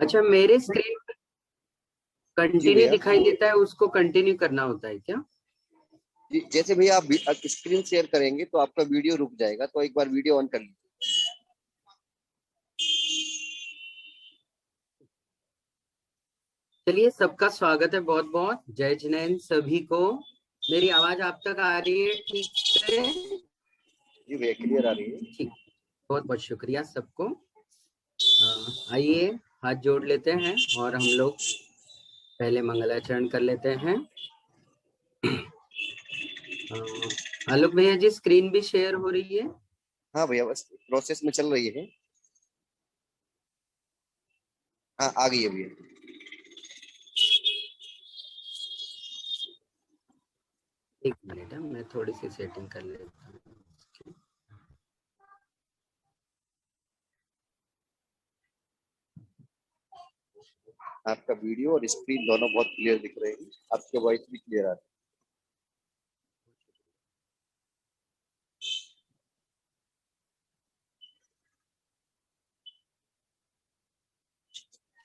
अच्छा, मेरे स्क्रीन पर जी कंटिन्यू भैया। दिखाई देता है, उसको कंटिन्यू करना होता है क्या? जी, जैसे भैया आप स्क्रीन शेयर करेंगे तो आपका वीडियो रुक जाएगा, तो एक बार वीडियो ऑन कर लीजिए। चलिए, सबका स्वागत है, बहुत बहुत जय जिनेंद्र सभी को। मेरी आवाज आप तक आ रही है ठीक से? जी भैया, क्लियर आ रही है। ठीक, बहुत बहुत शुक्रिया सबको। आइए, हाथ जोड़ लेते हैं और हम लोग पहले मंगलाचरण कर लेते हैं। आलोक भैया जी, स्क्रीन भी शेयर हो रही है? हाँ भैया, बस प्रोसेस में चल रही है। हाँ, आ गई है भैया। एक मिनट है, मैं थोड़ी सी सेटिंग कर लेता हूँ। आपका वीडियो और स्क्रीन दोनों बहुत क्लियर दिख रहे हैं, आपके वॉइस भी क्लियर आ रही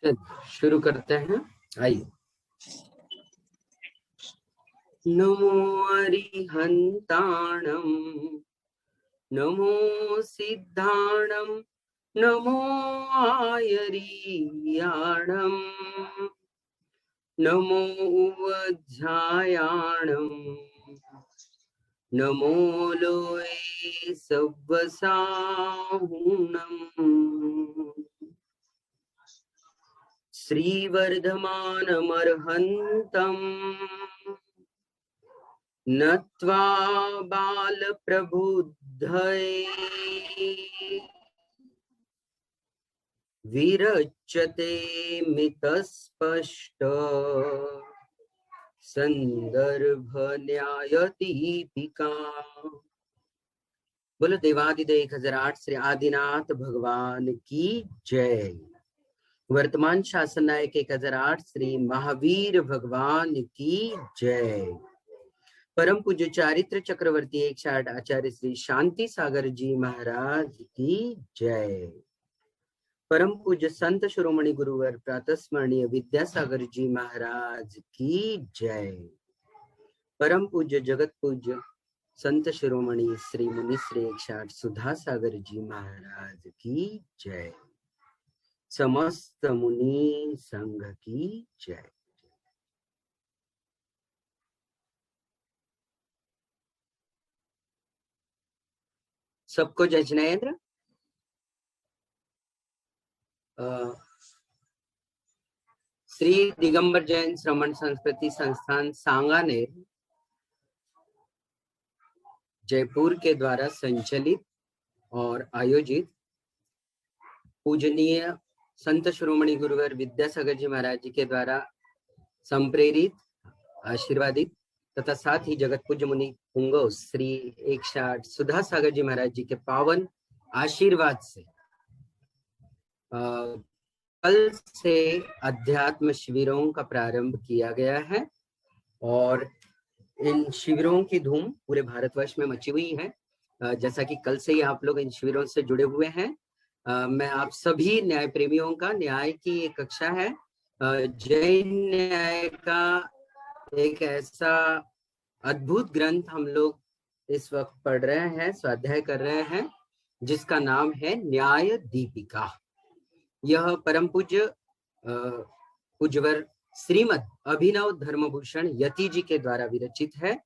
चलिए शुरू करते हैं। आइए। नमो अरिहंताणं, नमो सिद्धाणं, नमो आयरीयाणं, नमो उवध्यायाणं, नमो लोये सव्वसाहुणम्। श्रीवर्धमानमर्हन्तम् नत्वा बालप्रबुद्धये, विरच्यते मितस्पष्ट संदर्भ न्यायदीपिका। बोलो देवादिदेव 1008 श्री आदिनाथ भगवान की जय। वर्तमान शासन नायक 1008 श्री महावीर भगवान की जय। परम पूज्य चारित्र चक्रवर्ती 108 आचार्य श्री शांति सागर जी महाराज की जय। परम पूज्य संत शिरोमणि गुरुवर प्रातः स्मरणीय विद्यासागर जी महाराज की जय। परम पूज्य जगत पूज्य संत शिरोमणि श्री मुनि श्री 108 सुधा सागर जी महाराज की जय। समस्त मुनि संघ की जय। सबको जय जिनेंद्र। श्री दिगंबर जैन श्रमण संस्कृति संस्थान सांगानेर जयपुर के द्वारा संचालित और आयोजित पूजनीय संत शिरोमणि गुरुवर विद्यासागर जी महाराज जी के द्वारा संप्रेरित, आशीर्वादित तथा साथ ही जगत पूज्य मुनि पुंगव श्री 108 सुधा सागर जी महाराज जी के पावन आशीर्वाद से कल से अध्यात्म शिविरों का प्रारंभ किया गया है और इन शिविरों की धूम पूरे भारतवर्ष में मची हुई है। जैसा कि कल से ही आप लोग इन शिविरों से जुड़े हुए हैं, मैं आप सभी न्याय प्रेमियों का, न्याय की एक कक्षा है, जैन न्याय का एक ऐसा अद्भुत ग्रंथ हम लोग इस वक्त पढ़ रहे हैं, स्वाध्याय कर रहे हैं, जिसका नाम है न्याय दीपिका। यह परम पूज्य पूज्यवर श्रीमद अभिनव धर्मभूषण यति जी के द्वारा विरचित है।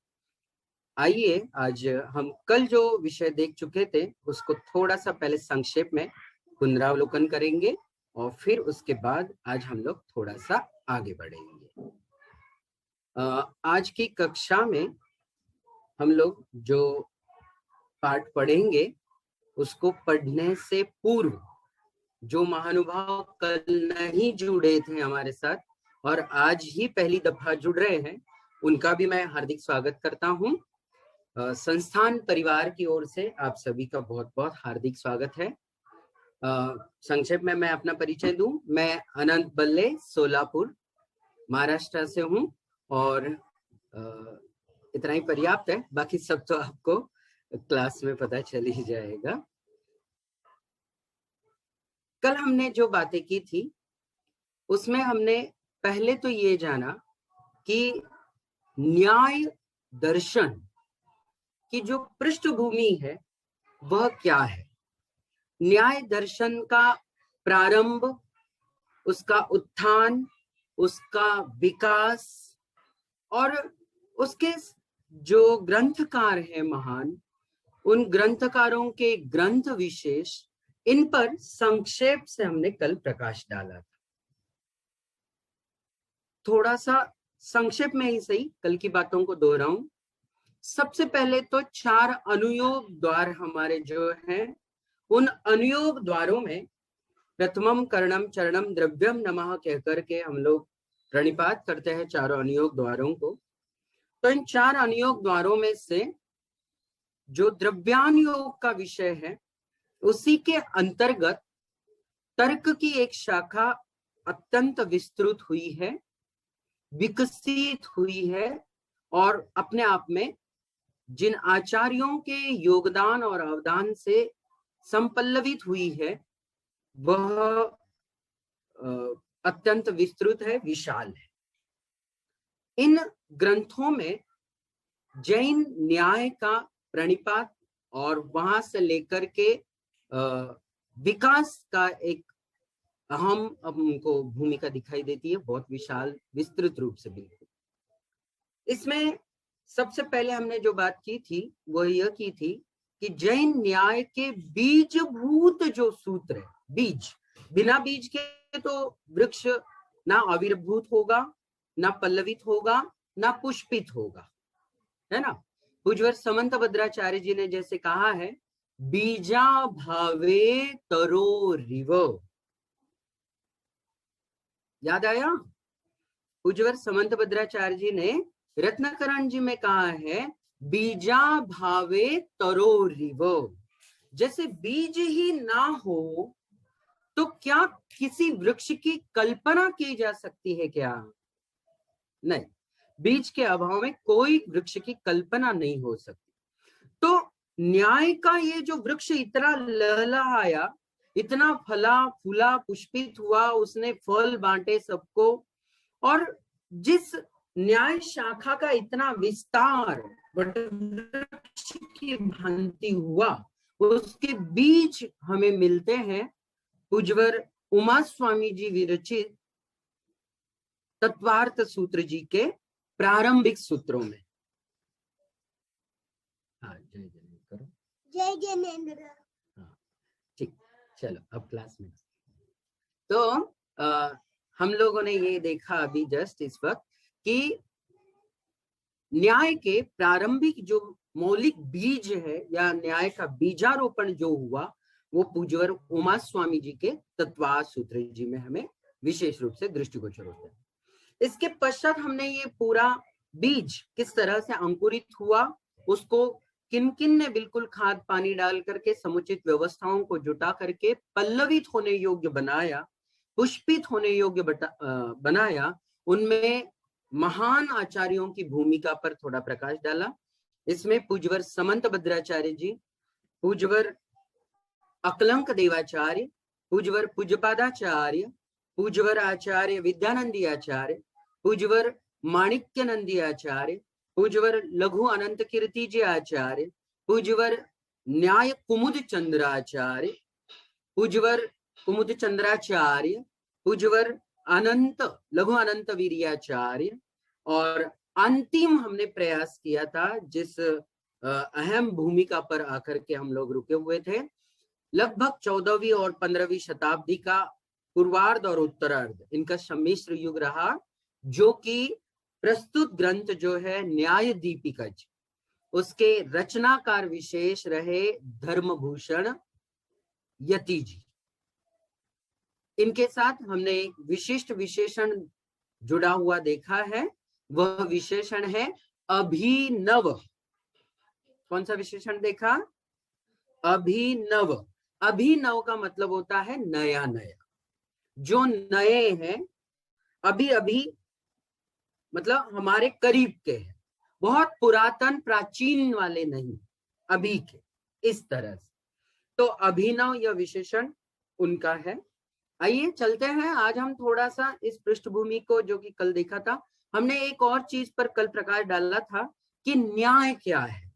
आइए, आज हम कल जो विषय देख चुके थे उसको थोड़ा सा पहले संक्षेप में पुनरावलोकन करेंगे और फिर उसके बाद आज हम लोग थोड़ा सा आगे बढ़ेंगे। आज की कक्षा में हम लोग जो पाठ पढ़ेंगे उसको पढ़ने से पूर्व जो महानुभाव कल नहीं जुड़े थे हमारे साथ और आज ही पहली दफा जुड़ रहे हैं, उनका भी मैं हार्दिक स्वागत करता हूं। संस्थान परिवार की ओर से आप सभी का बहुत बहुत हार्दिक स्वागत है। संक्षेप में मैं अपना परिचय दूं, मैं अनंत बल्ले सोलापुर महाराष्ट्र से हूं और इतना ही पर्याप्त है, बाकी सब तो आपको क्लास में पता चल ही जाएगा। कल हमने जो बातें की थी उसमें हमने पहले तो ये जाना कि न्याय दर्शन की जो पृष्ठभूमि है वह क्या है। न्याय दर्शन का प्रारंभ, उसका उत्थान, उसका विकास और उसके जो ग्रंथकार हैं महान, उन ग्रंथकारों के ग्रंथ विशेष, इन पर संक्षेप से हमने कल प्रकाश डाला था। थोड़ा सा संक्षेप में ही सही कल की बातों को दोहराऊं। सबसे पहले तो 4 अनुयोग द्वार हमारे जो हैं, उन अनुयोग द्वारों में प्रथमम कर्णम चरणम द्रव्यम नमः कहकर के हम लोग प्रणिपात करते हैं चारों अनुयोग द्वारों को। तो इन 4 अनुयोग द्वारों में से जो द्रव्यानुयोग का विषय है, उसी के अंतर्गत तर्क की एक शाखा अत्यंत विस्तृत हुई है, विकसित हुई है, और अपने आप में जिन आचार्यों के योगदान और अवदान से संपल्लवित हुई है, वह अत्यंत विस्तृत है, विशाल है। इन ग्रंथों में जैन न्याय का प्रणिपात और वहां से लेकर के विकास का एक अहम हमको भूमिका दिखाई देती है, बहुत विशाल विस्तृत रूप से। बिल्कुल इसमें सबसे पहले हमने जो बात की थी वह यह की थी कि जैन न्याय के बीजभूत जो सूत्र है, बीज, बिना बीज के तो वृक्ष ना आविर्भूत होगा, ना पल्लवित होगा, ना पुष्पित होगा, है ना। पूज्यवर समंत भद्राचार्य जी ने जैसे कहा है, बीजा भावे तरो रिव। याद आया? पूज्यवर समंत भद्राचार्य जी ने रत्नकरण जी में कहा है, बीजा भावे तरो रिव। जैसे बीज ही ना हो तो क्या किसी वृक्ष की कल्पना की जा सकती है क्या? नहीं, बीज के अभाव में कोई वृक्ष की कल्पना नहीं हो सकती। तो न्याय का ये जो वृक्ष इतना लहलहाया, इतना फला फूला पुष्पित हुआ, उसने फल बांटे सबको, और जिस न्याय शाखा का इतना विस्तार वृक्ष की भांति हुआ, उसके बीज हमें मिलते हैं पूज्यवर उमा स्वामी जी विरचित तत्वार्थ सूत्र जी के प्रारंभिक सूत्रों में। हाँ, जय जय करो, जय जनेन्द्र। हाँ ठीक, चलो अब क्लास में। तो हम लोगों ने ये देखा अभी जस्ट इस वक्त कि न्याय के प्रारंभिक जो मौलिक बीज है या न्याय का बीजारोपण जो हुआ, वो पूज्यवर उमा स्वामी जी के तत्वार्थ सूत्र जी में हमें विशेष रूप से दृष्टिगोचर होता है। इसके पश्चात हमने ये पूरा बीज किस तरह से अंकुरित हुआ, उसको किन किन ने बिल्कुल खाद पानी डाल करके समुचित व्यवस्थाओं को जुटा करके पल्लवित होने योग्य बनाया, पुष्पित होने योग्य बनाया, उनमें महान आचार्यों की भूमिका पर थोड़ा प्रकाश डाला। इसमें पूज्यवर समंत भद्राचार्य जी, पूज्यवर अकलंक देवाचार्य, पूज्यवर पूज्यपादाचार्य, पूज्यवर आचार्य विद्यानंदी आचार्य, पूज्यवर माणिक्यनंदी आचार्य, पूज्यवर लघु अनंत कीर्ति जी आचार्य, पूज्यवर न्याय कुमुद चंद्राचार्य, पूज्यवर कुमुद चंद्राचार्य, पूज्यवर अनंत लघु अनंत वीर्याचार्य, और अंतिम हमने प्रयास किया था जिस अहम भूमिका पर आकर के हम लोग रुके हुए थे, लगभग 14वीं और 15वीं शताब्दी का पूर्वार्ध और उत्तरार्ध, इनका सम्मिश्र युग रहा, जो कि प्रस्तुत ग्रंथ जो है न्याय दीपिकज, उसके रचनाकार विशेष रहे धर्मभूषण यति जी। इनके साथ हमने एक विशिष्ट विशेषण जुड़ा हुआ देखा है, वह विशेषण है अभिनव। कौन सा विशेषण देखा? अभिनव। अभिनव का मतलब होता है नया नया, जो नए हैं, अभी अभी मतलब हमारे करीब के हैं, बहुत पुरातन प्राचीन वाले नहीं, अभी के, इस तरह से। तो अभिनव यह विशेषण उनका है। आइए चलते हैं। आज हम थोड़ा सा इस पृष्ठभूमि को, जो कि कल देखा था, हमने एक और चीज पर कल प्रकाश डाला था कि न्याय क्या है।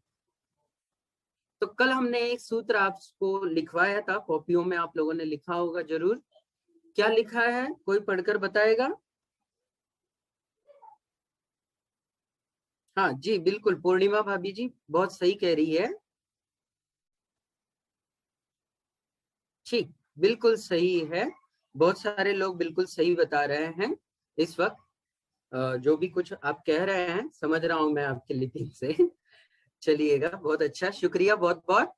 तो कल हमने एक सूत्र आपको लिखवाया था, कॉपियों में आप लोगों ने लिखा होगा जरूर। क्या लिखा है, कोई पढ़कर बताएगा? हाँ जी बिल्कुल, पूर्णिमा भाभी जी बहुत सही कह रही है। ठीक, बिल्कुल सही है। बहुत सारे लोग बिल्कुल सही बता रहे हैं इस वक्त। जो भी कुछ आप कह रहे हैं समझ रहा हूं मैं आपकी लिपि से। चलिएगा, बहुत अच्छा, शुक्रिया बहुत बहुत।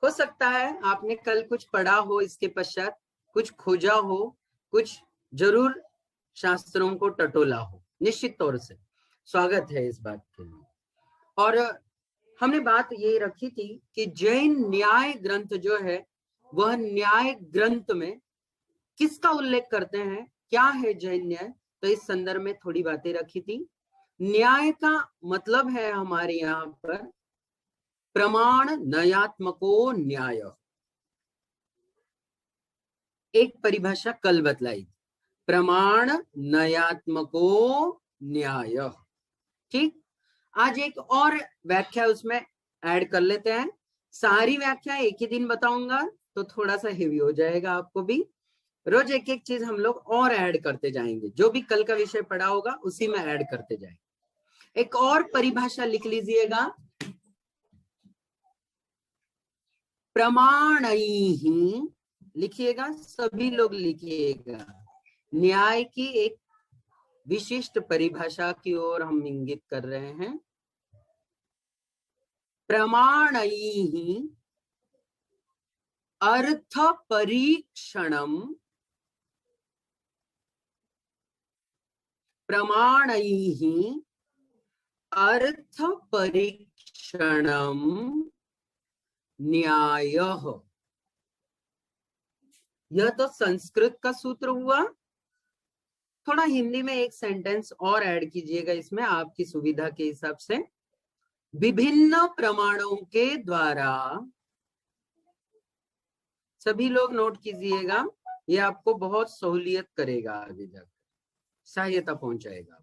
हो सकता है आपने कल कुछ पढ़ा हो, इसके पश्चात कुछ खोजा हो, कुछ जरूर शास्त्रों को टटोला हो, निश्चित तौर से स्वागत है इस बात के लिए। और हमने बात ये रखी थी कि जैन न्याय ग्रंथ जो है, वह न्याय ग्रंथ में किसका उल्लेख करते हैं, क्या है जैन न्याय। तो इस संदर्भ में थोड़ी बातें रखी थी। न्याय का मतलब है हमारे यहाँ पर प्रमाण नयात्मको न्याय। एक परिभाषा कल बतलाई, प्रमाण नयात्मको न्याय। ठीक, आज एक और व्याख्या उसमें ऐड कर लेते हैं। सारी व्याख्या एक ही दिन बताऊंगा तो थोड़ा सा हेवी हो जाएगा आपको भी। रोज एक एक चीज हम लोग और ऐड करते जाएंगे, जो भी कल का विषय पढ़ा होगा उसी में ऐड करते जाएंगे। एक और परिभाषा लिख लीजिएगा, प्रमाणैहि, लिखिएगा सभी लोग लिखिएगा। न्याय की एक विशिष्ट परिभाषा की ओर हम इंगित कर रहे हैं। प्रमाणैहि अर्थ परीक्षणम, प्रमाणैहि अर्थ परीक्षणम न्यायः। यह तो संस्कृत का सूत्र हुआ। थोड़ा हिंदी में एक सेंटेंस और ऐड कीजिएगा इसमें, आपकी सुविधा के हिसाब से। विभिन्न प्रमाणों के द्वारा, सभी लोग नोट कीजिएगा, ये आपको बहुत सहूलियत करेगा, आगे जाकर सहायता पहुंचाएगा।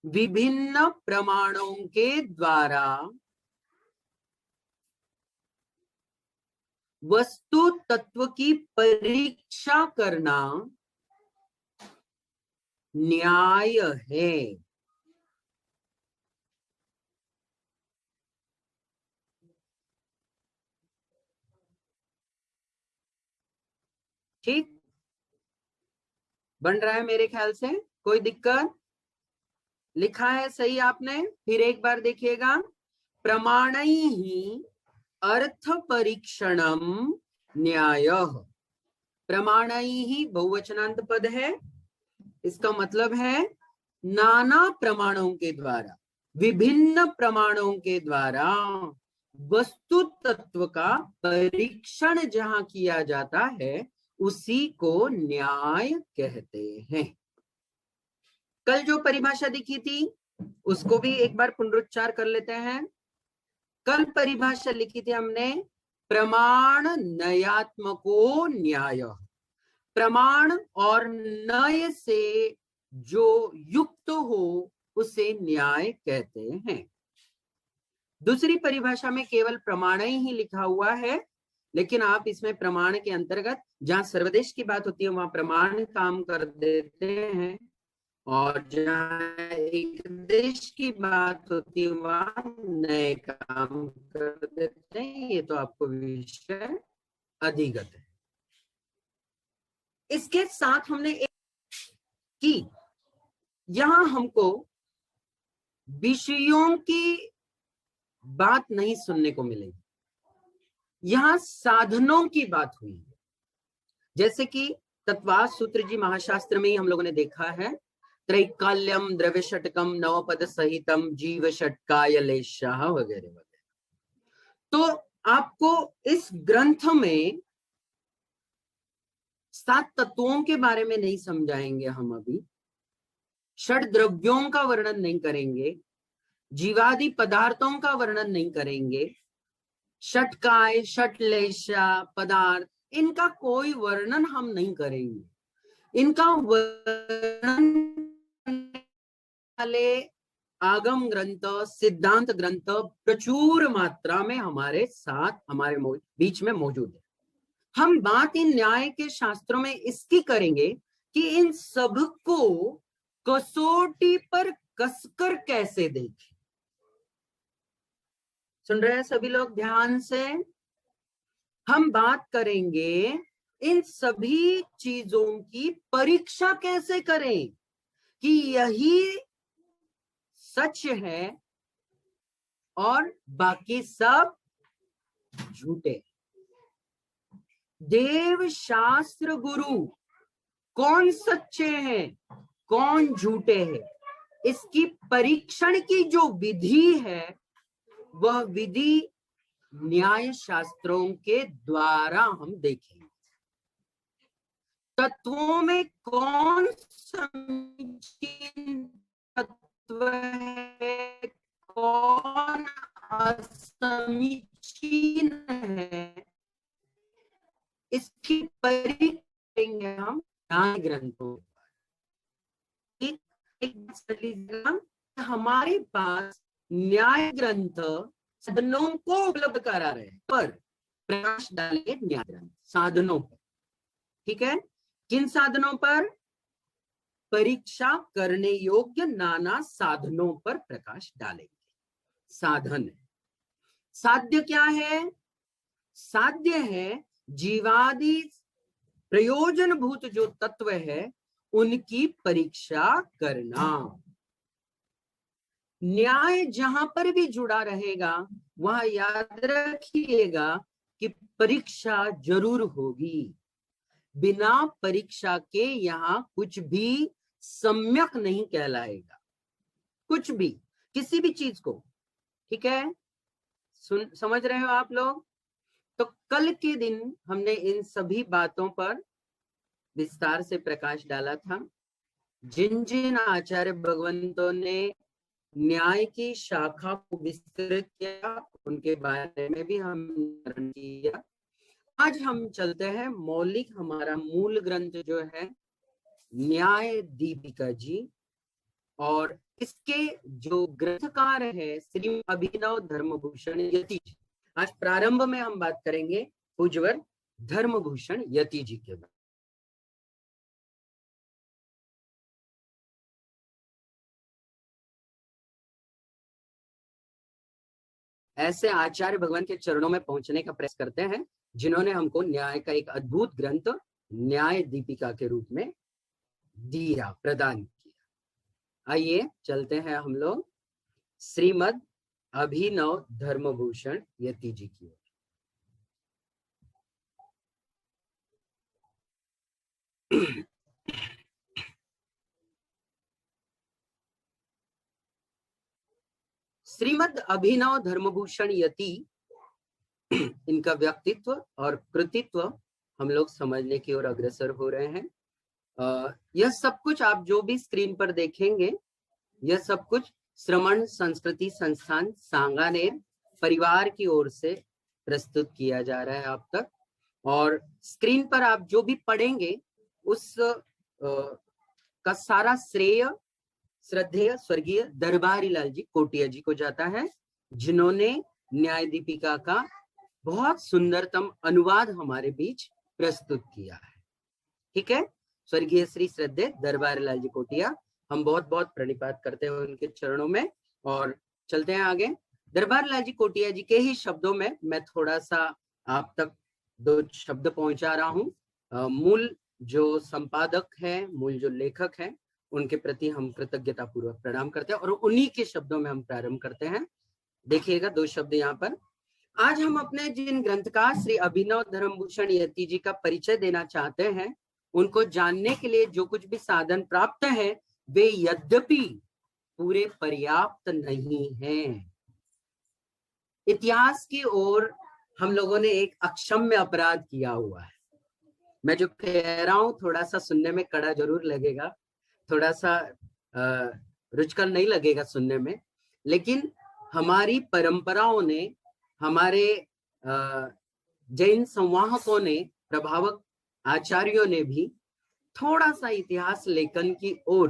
विभिन्न प्रमाणों के द्वारा वस्तु तत्व की परीक्षा करना न्याय है। ठीक, बन रहा है मेरे ख्याल से, कोई दिक्कत? लिखा है सही आपने? फिर एक बार देखिएगा, प्रमाणैहि अर्थ परीक्षणम न्यायः। प्रमाणैहि बहुवचनांत पद है, इसका मतलब है नाना प्रमाणों के द्वारा, विभिन्न प्रमाणों के द्वारा वस्तु तत्व का परीक्षण जहां किया जाता है उसी को न्याय कहते हैं। कल जो परिभाषा दिखी थी उसको भी एक बार पुनरुच्चार कर लेते हैं। कल परिभाषा लिखी थी हमने, प्रमाण नयात्मको न्याय। प्रमाण और नय से जो युक्त हो उसे न्याय कहते हैं। दूसरी परिभाषा में केवल प्रमाण ही लिखा हुआ है, लेकिन आप इसमें प्रमाण के अंतर्गत जहां सर्वदेश की बात होती है वहां प्रमाण काम कर देते हैं, और जहां एक देश की बात होती है वहां नए काम कर देते हैं। ये तो आपको विषय अधिगत है। इसके साथ हमने एक कि यहां हमको विषयों की बात नहीं सुनने को मिलेगी, यहां साधनों की बात हुई है। जैसे कि तत्वाद सूत्र जी महाशास्त्र में ही हम लोगों ने देखा है, त्रैकाल्यम द्रव्य षटकम नवपद सहितम जीव षटकाय लेशाह वगैरह वगैरह। तो आपको इस ग्रंथ में 7 तत्वों के बारे में नहीं समझाएंगे हम अभी, षट द्रव्यों का वर्णन नहीं करेंगे, जीवादि पदार्थों का वर्णन नहीं करेंगे, षटकाय षटलेशा पदार्थ इनका कोई वर्णन हम नहीं करेंगे। इनका वर्णन वाले आगम ग्रंथ, सिद्धांत ग्रंथ प्रचुर मात्रा में हमारे साथ, हमारे बीच में मौजूद है। हम बात इन न्याय के शास्त्रों में इसकी करेंगे कि इन सब को कसौटी पर कसकर कैसे देखें। सुन रहे हैं सभी लोग ध्यान से? हम बात करेंगे इन सभी चीजों की परीक्षा कैसे करें कि यही सच है और बाकी सब झूठे। देव शास्त्र गुरु कौन सच्चे हैं, कौन झूठे हैं, इसकी परीक्षण की जो विधि है वह विधि न्याय शास्त्रों के द्वारा हम देखेंगे। तत्वों में कौन समीचीन तत्व है, कौन असमीचीन है, इसकी परीक्षा करेंगे हम न्याय ग्रंथों। हमारे पास न्याय ग्रंथ साधनों को उपलब्ध करा रहे हैं, पर प्रकाश डालेंगे न्याय ग्रंथ साधनों पर। ठीक है, किन साधनों पर? परीक्षा करने योग्य नाना साधनों पर प्रकाश डालेंगे। साधन है, साध्य क्या है? साध्य है जीवादि प्रयोजन भूत जो तत्व है उनकी परीक्षा करना। न्याय जहां पर भी जुड़ा रहेगा वहां याद रखिएगा कि परीक्षा जरूर होगी। बिना परीक्षा के यहाँ कुछ भी सम्यक नहीं कहलाएगा, कुछ भी, किसी भी चीज को। ठीक है, समझ रहे हो आप लोग? तो कल के दिन हमने इन सभी बातों पर विस्तार से प्रकाश डाला था। जिन जिन आचार्य भगवंतों ने न्याय की शाखा को विस्तृत किया उनके बारे में भी हम किया। आज हम चलते हैं मौलिक, हमारा मूल ग्रंथ जो है न्याय दीपिका जी, और इसके जो ग्रंथकार है श्री अभिनव धर्मभूषण यति जी। आज प्रारंभ में हम बात करेंगे पूज्यवर धर्मभूषण यति जी के बारे में। ऐसे आचार्य भगवान के चरणों में पहुंचने का प्रयास करते हैं जिन्होंने हमको न्याय का एक अद्भुत ग्रंथ न्याय दीपिका के रूप में दिया, प्रदान किया। आइए चलते हैं हम लोग श्रीमद् अभिनव धर्मभूषण यति जी की ओर। श्रीमद् अभिनव धर्मभूषण यति, इनका व्यक्तित्व और कृतित्व हम लोग समझने की ओर अग्रसर हो रहे हैं। यह सब कुछ आप जो भी स्क्रीन पर देखेंगे, यह सब कुछ श्रमण संस्कृति संस्थान सांगानेर परिवार की ओर से प्रस्तुत किया जा रहा है आप तक। और स्क्रीन पर आप जो भी पढ़ेंगे उस का सारा श्रेय श्रद्धेय स्वर्गीय दरबारी लाल जी कोटिया जी को जाता है, जिन्होंने न्याय दीपिका का बहुत सुंदरतम अनुवाद हमारे बीच प्रस्तुत किया है। ठीक है, स्वर्गीय श्री श्रद्धेय दरबारी लाल जी कोटिया, हम बहुत बहुत प्रणिपात करते हैं उनके चरणों में। और चलते हैं आगे। दरबारी लाल जी कोटिया जी के ही शब्दों में मैं थोड़ा सा आप तक दो शब्द पहुंचा रहा हूँ। मूल जो संपादक है, मूल जो लेखक है, उनके प्रति हम कृतज्ञता पूर्वक प्रणाम करते हैं और उन्हीं के शब्दों में हम प्रारंभ करते हैं। देखिएगा दो शब्द यहाँ पर। आज हम अपने जिन ग्रंथकार श्री अभिनव धर्मभूषण यति जी का परिचय देना चाहते हैं, उनको जानने के लिए जो कुछ भी साधन प्राप्त है वे यद्यपि पूरे पर्याप्त नहीं हैं। इतिहास की ओर हम लोगों ने एक अक्षम्य अपराध किया हुआ है। मैं जो कह रहा हूं थोड़ा सा सुनने में कड़ा जरूर लगेगा, थोड़ा सा रुचिकर नहीं लगेगा सुनने में, लेकिन हमारी परंपराओं ने, हमारे जैन संवाहकों ने प्रभावक आचार्यों ने भी थोड़ा सा इतिहास लेखन की ओर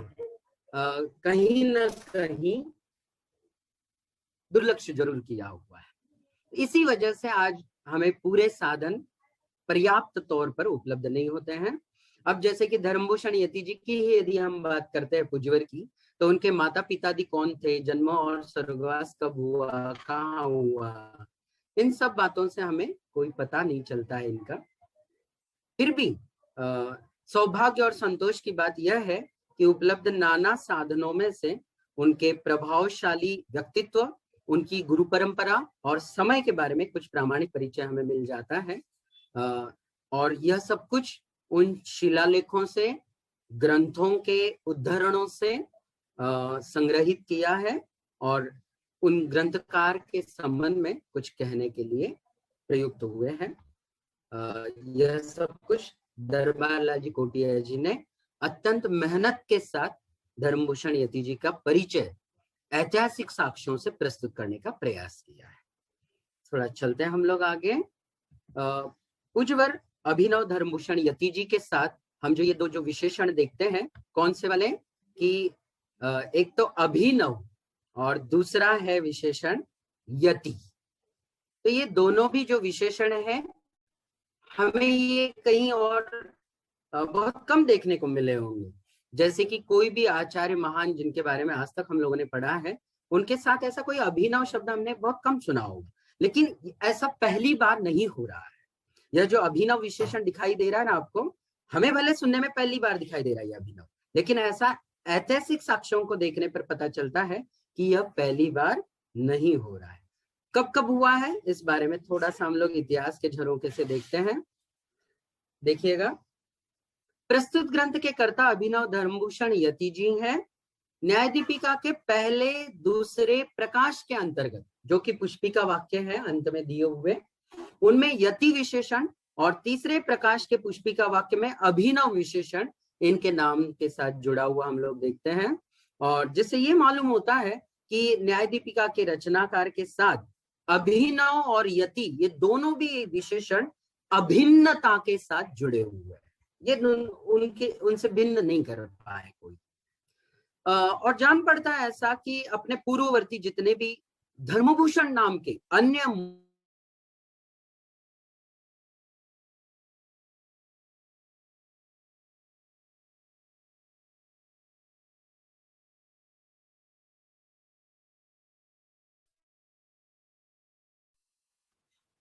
कहीं न कहीं दुर्लक्ष जरूर किया हुआ है। इसी वजह से आज हमें पूरे साधन पर्याप्त तौर पर उपलब्ध नहीं होते हैं। अब जैसे कि धर्मभूषण यति जी की ही यदि हम बात करते हैं पुजवर की, तो उनके माता पिताजी कौन थे, जन्म और स्वर्गवास कब हुआ, कहाँ हुआ, इन सब बातों से हमें कोई पता नहीं चलता है इनका। फिर भी सौभाग्य और संतोष की बात यह है कि उपलब्ध नाना साधनों में से उनके प्रभावशाली व्यक्तित्व, उनकी गुरु परंपरा और समय के बारे में कुछ प्रामाणिक परिचय हमें मिल जाता है। और यह सब कुछ उन शिलालेखों से, ग्रंथों के उद्धरणों से संग्रहित किया है और उन ग्रंथकार के संबंध में कुछ कहने के लिए प्रयुक्त हुए हैं। यह सब कुछ दरबार लाल जी कोटिया जी ने अत्यंत मेहनत के साथ धर्मभूषण यति जी का परिचय ऐतिहासिक साक्ष्यों से प्रस्तुत करने का प्रयास किया है। थोड़ा चलते हैं हम लोग आगे। पूज्यवर अभिनव धर्मभूषण यति जी के साथ हम जो ये दो जो विशेषण देखते हैं, कौन से वाले कि एक तो अभिनव और दूसरा है विशेषण यति। तो ये दोनों भी जो विशेषण है हमें ये कहीं और बहुत कम देखने को मिले होंगे। जैसे कि कोई भी आचार्य महान जिनके बारे में आज तक हम लोगों ने पढ़ा है, उनके साथ ऐसा कोई अभिनव शब्द हमने बहुत कम सुना होगा, लेकिन ऐसा पहली बार नहीं हो रहा है। यह जो अभिनव विशेषण दिखाई दे रहा है ना आपको, हमें भले सुनने में पहली बार दिखाई दे रहा है अभिनव, लेकिन ऐसा ऐतिहासिक साक्ष्यों को देखने पर पता चलता है कि यह पहली बार नहीं हो रहा है। कब कब हुआ है इस बारे में थोड़ा सा हम लोग इतिहास के झरोखे से देखते हैं। देखिएगा, प्रस्तुत ग्रंथ के कर्ता अभिनव धर्मभूषण यति जी हैं। न्याय दीपिका के पहले दूसरे प्रकाश के अंतर्गत, जो कि पुष्पिका वाक्य है अंत में दिए हुए, उनमें यति विशेषण और तीसरे प्रकाश के पुष्पिका वाक्य में अभिनव विशेषण इनके नाम के साथ जुड़ा हुआ हम लोग देखते हैं। और जिससे ये मालूम होता है कि न्याय दीपिका के रचनाकार के साथ अभिनव और यति ये दोनों भी विशेषण अभिन्नता के साथ जुड़े हुए हैं। ये उनसे भिन्न नहीं कर पाए कोई। और जान पड़ता है ऐसा कि अपने पूर्ववर्ती जितने भी धर्मभूषण नाम के अन्य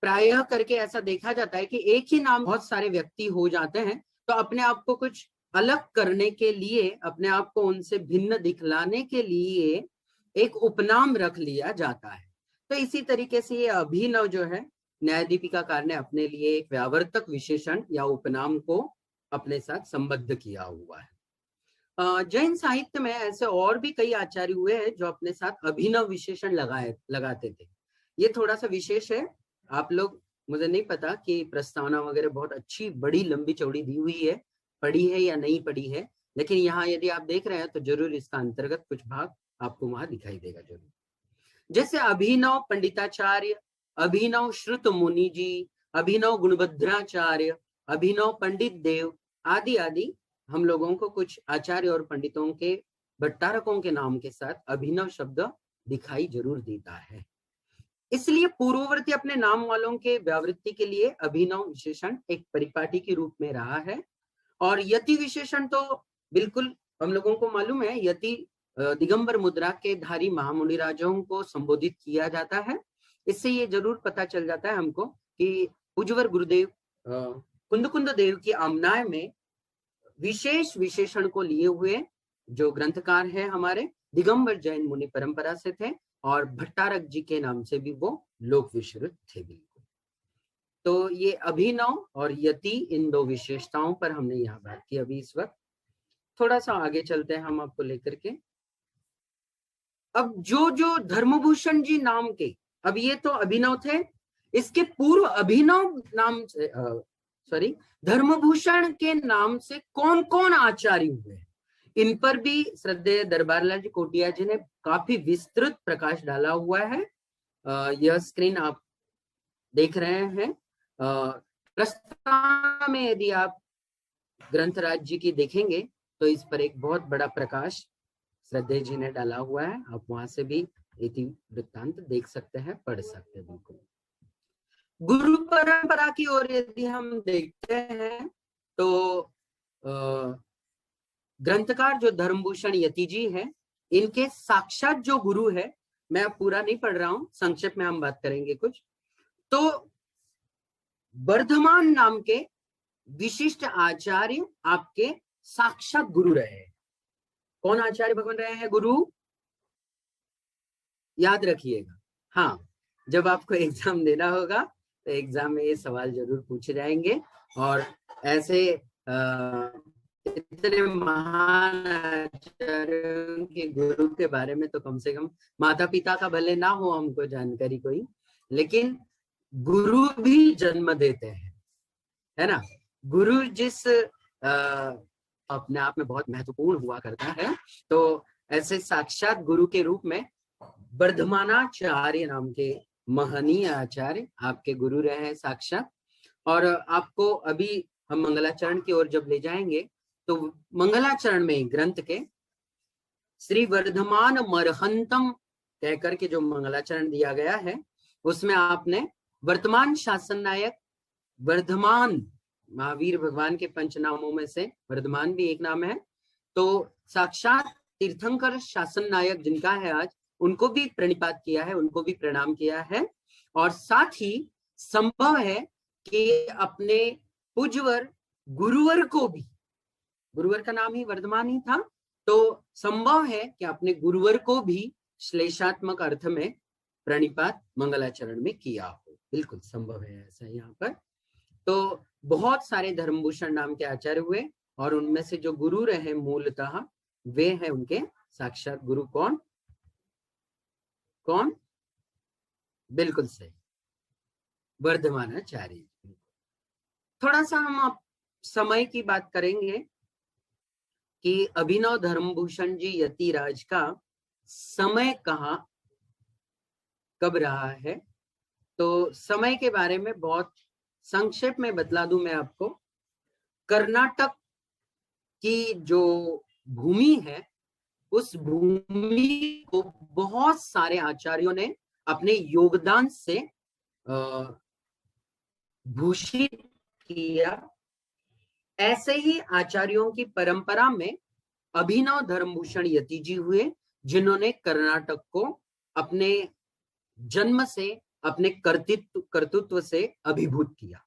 प्रायः करके ऐसा देखा जाता है कि एक ही नाम बहुत सारे व्यक्ति हो जाते हैं, तो अपने आप को कुछ अलग करने के लिए, अपने आप को उनसे भिन्न दिखलाने के लिए एक उपनाम रख लिया जाता है। तो इसी तरीके से ये अभिनव जो है, न्याय दीपिकाकार ने अपने लिए एक व्यावर्तक विशेषण या उपनाम को अपने साथ संबद्ध किया हुआ है। जैन साहित्य में ऐसे और भी कई आचार्य हुए हैं जो अपने साथ अभिनव विशेषण लगाते थे। ये थोड़ा सा विशेष है। आप लोग, मुझे नहीं पता कि प्रस्तावना वगैरह बहुत अच्छी बड़ी लंबी चौड़ी दी हुई है, पढ़ी है या नहीं पढ़ी है, लेकिन यहाँ यदि आप देख रहे हैं तो जरूर इसका अंतर्गत कुछ भाग आपको वहां दिखाई देगा जरूर। जैसे अभिनव पंडिताचार्य, अभिनव श्रुत मुनि जी, अभिनव गुणभद्राचार्य, अभिनव पंडित देव आदि आदि हम लोगों को कुछ आचार्य और पंडितों के भट्टारकों के नाम के साथ अभिनव शब्द दिखाई जरूर देता है। इसलिए पूर्ववर्ती अपने नाम वालों के व्यावृत्ति के लिए अभिनव विशेषण एक परिपाटी के रूप में रहा है। और यति विशेषण तो बिल्कुल हम लोगों को मालूम है, यति दिगंबर मुद्रा के धारी महामुनि राजाओं को संबोधित किया जाता है। इससे ये जरूर पता चल जाता है हमको कि पूज्यवर गुरुदेव कुंद देव की आमनाय में विशेष विशेषण को लिए हुए जो ग्रंथकार है हमारे दिगंबर जैन मुनि परंपरा से थे और भट्टारक जी के नाम से भी वो लोक विश्रुत थे बिल्कुल। तो ये अभिनव और यति इन दो विशेषताओं पर हमने यहाँ बात की। अभी इस वक्त थोड़ा सा आगे चलते हैं हम आपको लेकर के। अब जो धर्मभूषण जी नाम के, अब ये तो अभिनव थे, इसके पूर्व अभिनव नाम से धर्मभूषण के नाम से कौन कौन आचार्य हुए, इन पर भी श्रद्धेय दरबार लाल जी कोटिया जी ने काफी विस्तृत प्रकाश डाला हुआ है। यह स्क्रीन आप देख रहे हैं। प्रस्तावना में यदि आप ग्रंथराज जी की देखेंगे तो इस पर एक बहुत बड़ा प्रकाश श्रद्धेय जी ने डाला हुआ है। आप वहां से भी इति वृत्तांत देख सकते हैं, पढ़ सकते हैं। बिल्कुल गुरु परंपरा की ओर यदि हम देखते हैं तो ग्रंथकार जो धर्मभूषण यति जी हैं, इनके साक्षात जो गुरु है, मैं अब पूरा नहीं पढ़ रहा हूं, संक्षेप में हम बात करेंगे कुछ। तो वर्धमान नाम के विशिष्ट आचार्य आपके साक्षात गुरु रहे। कौन आचार्य भगवान रहे हैं गुरु? याद रखिएगा। हाँ, जब आपको एग्जाम देना होगा तो एग्जाम में ये सवाल जरूर पूछे जाएंगे। और ऐसे इतने महान आचार्यों के गुरु के बारे में तो कम से कम माता पिता का भले ना हो हमको जानकारी कोई, लेकिन गुरु भी जन्म देते हैं, है ना। गुरु जिस अपने आप में बहुत महत्वपूर्ण हुआ करता है, तो ऐसे साक्षात गुरु के रूप में वर्धमानाचार्य नाम के महनीय आचार्य आपके गुरु रहे हैं साक्षात। और आपको अभी हम मंगलाचरण की ओर जब ले जाएंगे तो मंगलाचरण में ग्रंथ के श्री वर्धमान मरहंतम कहकर के जो मंगलाचरण दिया गया है, उसमें आपने वर्तमान शासन नायक वर्धमान, महावीर भगवान के पंच नामों में से वर्धमान भी एक नाम है, तो साक्षात तीर्थंकर शासन नायक जिनका है आज, उनको भी प्रणिपात किया है, उनको भी प्रणाम किया है। और साथ ही संभव है कि अपने पूज्यवर गुरुवर को भी, गुरुवर का नाम ही वर्धमान ही था, तो संभव है कि अपने गुरुवर को भी श्लेषात्मक अर्थ में प्रणिपात मंगलाचरण में किया हो। बिल्कुल संभव है ऐसा यहाँ पर। तो बहुत सारे धर्मभूषण नाम के आचार्य हुए और उनमें से जो गुरु रहे मूलतः वे हैं उनके साक्षात गुरु। कौन कौन? बिल्कुल सही, वर्धमानाचार्य। थोड़ा सा हम आप समय की बात करेंगे कि अभिनव धर्मभूषण जी यतिराज का समय कहाँ कब रहा है। तो समय के बारे में बहुत संक्षेप में बतला दूं मैं आपको। कर्नाटक की जो भूमि है, उस भूमि को बहुत सारे आचार्यों ने अपने योगदान से भूषित किया। ऐसे ही आचार्यों की परंपरा में अभिनव धर्मभूषण यति जी हुए, जिन्होंने कर्नाटक को अपने जन्म से, अपने कर्तृत्व से अभिभूत किया।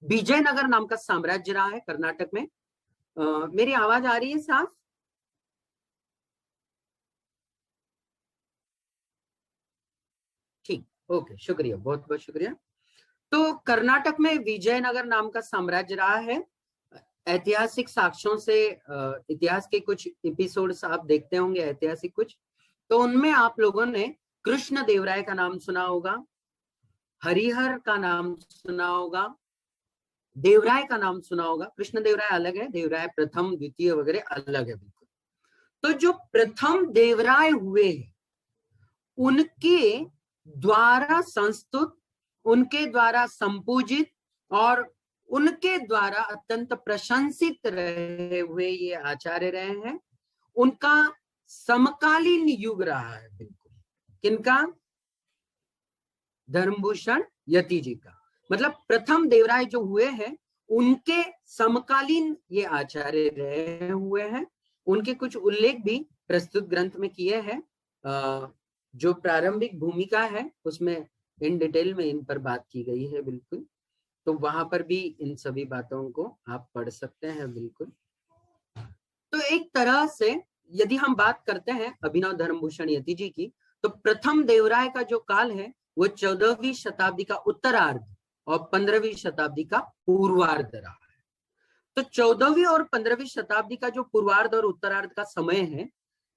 विजयनगर नाम का साम्राज्य रहा है कर्नाटक में। मेरी आवाज आ रही है साफ? ठीक, ओके, शुक्रिया, बहुत बहुत शुक्रिया। तो कर्नाटक में विजयनगर नाम का साम्राज्य रहा है। ऐतिहासिक साक्ष्यों से इतिहास के कुछ एपिसोड्स आप देखते होंगे ऐतिहासिक कुछ, तो उनमें आप लोगों ने कृष्ण देवराय का नाम सुना होगा, हरिहर का नाम सुना होगा, देवराय का नाम सुना होगा। कृष्ण देवराय अलग है, देवराय प्रथम द्वितीय वगैरह अलग है बिल्कुल। तो जो प्रथम देवराय हुए हैं, उनके द्वारा संस्तुत, उनके द्वारा संपूजित और उनके द्वारा अत्यंत प्रशंसित रहे हुए ये आचार्य रहे हैं। उनका समकालीन युग रहा है बिल्कुल। किनका? धर्मभूषण यति जी का। मतलब प्रथम देवराय जो हुए हैं, उनके समकालीन ये आचार्य रहे हुए हैं। उनके कुछ उल्लेख भी प्रस्तुत ग्रंथ में किए हैं। जो प्रारंभिक भूमिका है उसमें इन डिटेल में इन पर बात की गई है बिल्कुल। तो वहां पर भी इन सभी बातों को आप पढ़ सकते हैं बिल्कुल। तो एक तरह से यदि हम बात करते हैं अभिनव धर्मभूषण यति जी की, तो प्रथम देवराय का जो काल है वो 14वीं शताब्दी का उत्तरार्ध और 15वीं शताब्दी का पूर्वार्ध रहा है। तो 14वीं और 15वीं शताब्दी का जो पूर्वार्ध और उत्तरार्ध का समय है,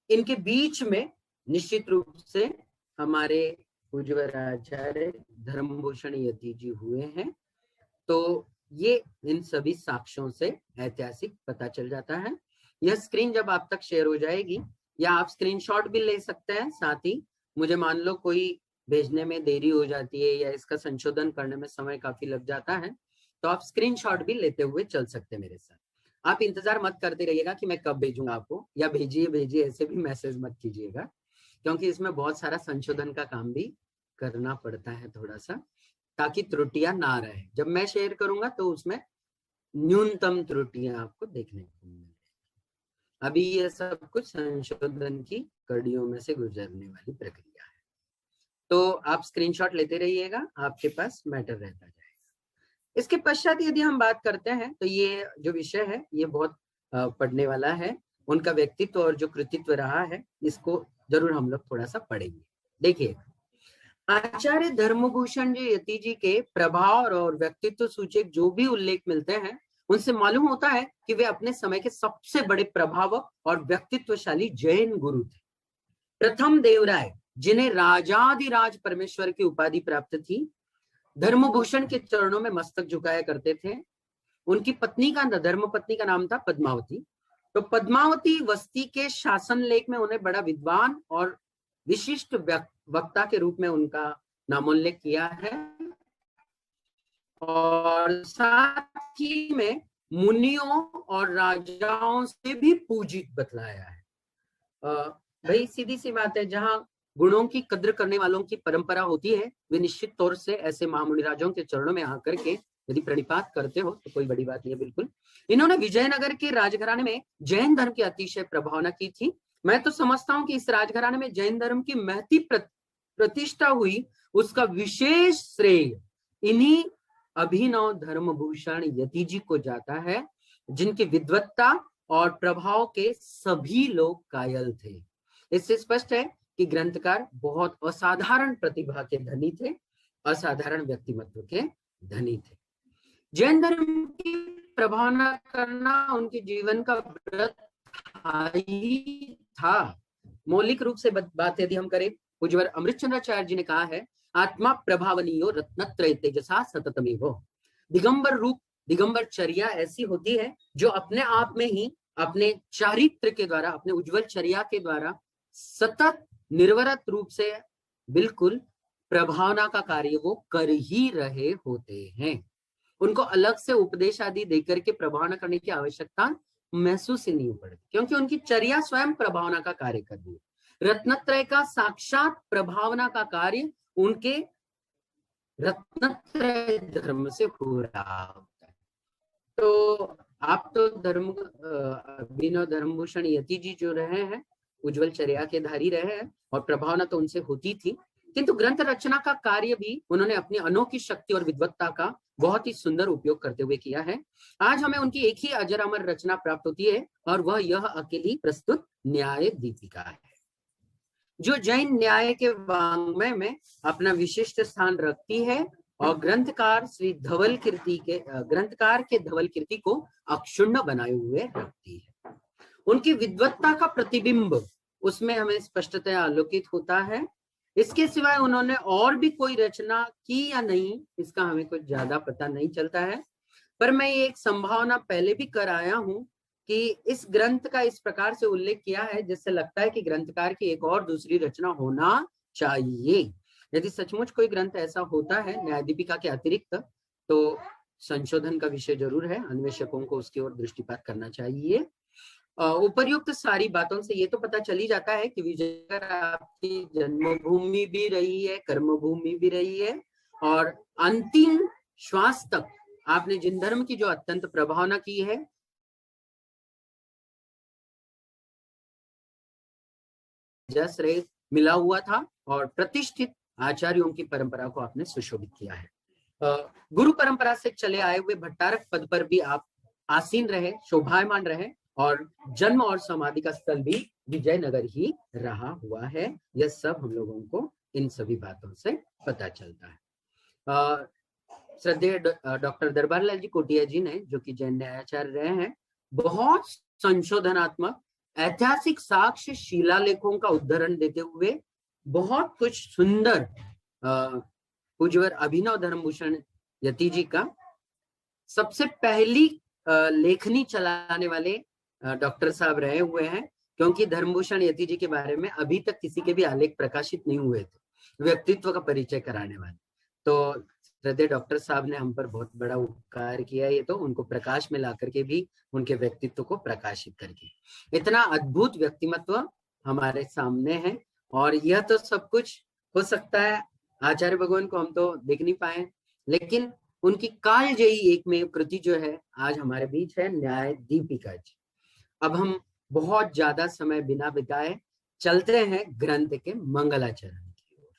इनके बीच में निश्चित रूप से हमारे पूज्यवर आचार्य धर्मभूषण यति जी हुए हैं। तो ये इन सभी साक्ष्यों से ऐतिहासिक पता चल जाता है। यह स्क्रीन जब आप तक शेयर हो जाएगी, या आप स्क्रीनशॉट भी ले सकते हैं साथ ही। मुझे मान लो कोई भेजने में देरी हो जाती है या इसका संशोधन करने में समय काफी लग जाता है, तो आप स्क्रीनशॉट भी लेते हुए चल सकते हैं मेरे साथ। आप इंतजार मत करते रहिएगा कि मैं कब भेजूंगा आपको, या भेजिए भेजिए ऐसे भी मैसेज मत कीजिएगा, क्योंकि इसमें बहुत सारा संशोधन का काम भी करना पड़ता है थोड़ा सा, ताकि त्रुटियां ना रहे। जब मैं शेयर करूंगा तो उसमें न्यूनतम त्रुटियां आपको देखने को मिलेंगी। अभी ये सब कुछ संशोधन की कड़ियों में से गुजरने वाली प्रक्रिया है। तो आप स्क्रीनशॉट लेते रहिएगा, आपके पास मैटर रहता जाएगा। इसके पश्चात यदि हम बात करते हैं तो ये जो विषय है ये बहुत पढ़ने वाला है। उनका व्यक्तित्व और जो कृतित्व रहा है इसको जरूर हम लोग थोड़ा सा पढ़ेंगे। देखिए, आचार्य धर्मभूषण जी यति जी के प्रभाव और व्यक्तित्व सूचक जो भी उल्लेख मिलते हैं उनसे मालूम होता है कि वे अपने समय के सबसे बड़े प्रभावक और व्यक्तित्वशाली जैन गुरु थे। प्रथम देवराय, जिन्हें राजाधिराज परमेश्वर की उपाधि प्राप्त थी, धर्मभूषण के चरणों में मस्तक झुकाया करते थे। उनकी पत्नी का, धर्म पत्नी का नाम था पद्मावती। तो पद्मावती वस्ती के शासन लेख में उन्हें बड़ा विद्वान और विशिष्ट वक्ता के रूप में उनका नामोल्लेख किया है, और साथ ही में मुनियों और राजाओं से भी पूजित बतलाया है। भाई सीधी सी बात है, जहां गुणों की कद्र करने वालों की परंपरा होती है, वे निश्चित तौर से ऐसे महामुनि राजाओं के चरणों में आकर के यदि प्रणिपात करते हो तो कोई बड़ी बात नहीं है। बिल्कुल, इन्होंने विजयनगर के राजघराने में जैन धर्म की अतिशय प्रभावना की थी। मैं तो समझता हूं कि इस राजघराने में जैन धर्म की महती प्रतिष्ठा हुई, उसका विशेष श्रेय इन्हीं अभिनव धर्मभूषण यति जी को जाता है, जिनकी विद्वत्ता और प्रभाव के सभी लोग कायल थे। इससे स्पष्ट है कि ग्रंथकार बहुत असाधारण प्रतिभा के धनी थे, असाधारण व्यक्तिमत्व के धनी थे। जैन धर्म की प्रभावना करना उनके जीवन का व्रत था। मौलिक रूप से बात यदि हम करें, पूज्यवर अमृतचंद्राचार्य जी ने कहा है, आत्मा प्रभावनीयो रत्नत्रय तेजसा सततमेव। दिगंबर रूप, दिगंबर चर्या ऐसी होती है जो अपने आप में ही अपने चारित्र के द्वारा, अपने उज्जवल चर्या के द्वारा सतत निर्वरत रूप से बिल्कुल प्रभावना का कार्य वो कर ही रहे होते हैं। उनको अलग से उपदेश आदि देकर के प्रभावना करने की आवश्यकता महसूस ही नहीं पड़ती, क्योंकि उनकी चर्या स्वयं प्रभावना का कार्य कर रही है। रत्नत्रय का साक्षात प्रभावना का कार्य उनके रत्नत्रय धर्म से हो रहा होता है। तो आप तो अभिनव धर्मभूषण यति जी जो रहे हैं, उज्जवल चर्या के धारी रहे हैं, और प्रभावना तो उनसे होती थी, किंतु ग्रंथ रचना का कार्य भी उन्होंने अपनी अनोखी शक्ति और विद्वत्ता का बहुत ही सुंदर उपयोग करते हुए किया है। आज हमें उनकी एक ही अजर अमर रचना प्राप्त होती है, और वह यह अकेली प्रस्तुत न्याय दीपिका है, जो जैन न्याय के वाङ्मय में अपना विशिष्ट स्थान रखती है और ग्रंथकार के धवल कीर्ति को अक्षुण्ण बनाए हुए रखती है। उनकी विद्वत्ता का प्रतिबिंब उसमें हमें स्पष्टतया आलोकित होता है। इसके सिवाय उन्होंने और भी कोई रचना की या नहीं, इसका हमें कुछ ज्यादा पता नहीं चलता है, पर मैं ये एक संभावना पहले भी कर आया हूं कि इस ग्रंथ का इस प्रकार से उल्लेख किया है जिससे लगता है कि ग्रंथकार की एक और दूसरी रचना होना चाहिए। यदि सचमुच कोई ग्रंथ ऐसा होता है न्याय दीपिका के अतिरिक्त, तो संशोधन का विषय जरूर है, अन्वेषकों को उसकी ओर दृष्टिपात करना चाहिए। उपर्युक्त सारी बातों से ये तो पता चल ही जाता है कि विजयनगर आपकी जन्मभूमि भी रही है, कर्मभूमि भी रही है, और अंतिम श्वास तक आपने जिन धर्म की जो अत्यंत प्रभावना की है, जस रहे मिला हुआ था, और प्रतिष्ठित आचार्यों की परंपरा को आपने सुशोभित किया है। गुरु परंपरा से चले आए हुए भट्टारक पद पर भी आप आसीन रहे, शोभायमान रहे, और जन्म और समाधि का स्थल भी विजयनगर ही रहा हुआ है। यह सब हम लोगों को इन सभी बातों से पता चलता है। श्रद्धेय डॉक्टर दरबारलाल जी कोटिया जी ने, जो कि जैन न्यायाचार्य रहे हैं, बहुत संशोधनात्मक ऐतिहासिक साक्ष्य शिलालेखों का उद्धरण देते हुए बहुत कुछ सुंदर पूज्यवर अभिनव धर्मभूषण यति जी का सबसे पहली लेखनी चलाने वाले डॉक्टर साहब रहे हुए हैं, क्योंकि धर्मभूषण यति जी के बारे में अभी तक किसी के भी आलेख प्रकाशित नहीं हुए थे व्यक्तित्व का परिचय कराने वाले। तो हृदय डॉक्टर साहब ने हम पर बहुत बड़ा उपकार किया, ये तो उनको प्रकाश में ला करके भी उनके व्यक्तित्व को प्रकाशित करके। इतना अद्भुत व्यक्तिमत्व हमारे सामने है, और यह तो सब कुछ हो सकता है आचार्य भगवान को हम तो देख नहीं पाए, लेकिन उनकी कालजयी एकमेव कृति जो है आज हमारे बीच है, न्याय दीपिका जी। अब हम बहुत ज्यादा समय बिना बिताए चलते हैं ग्रंथ के मंगलाचरण की ओर।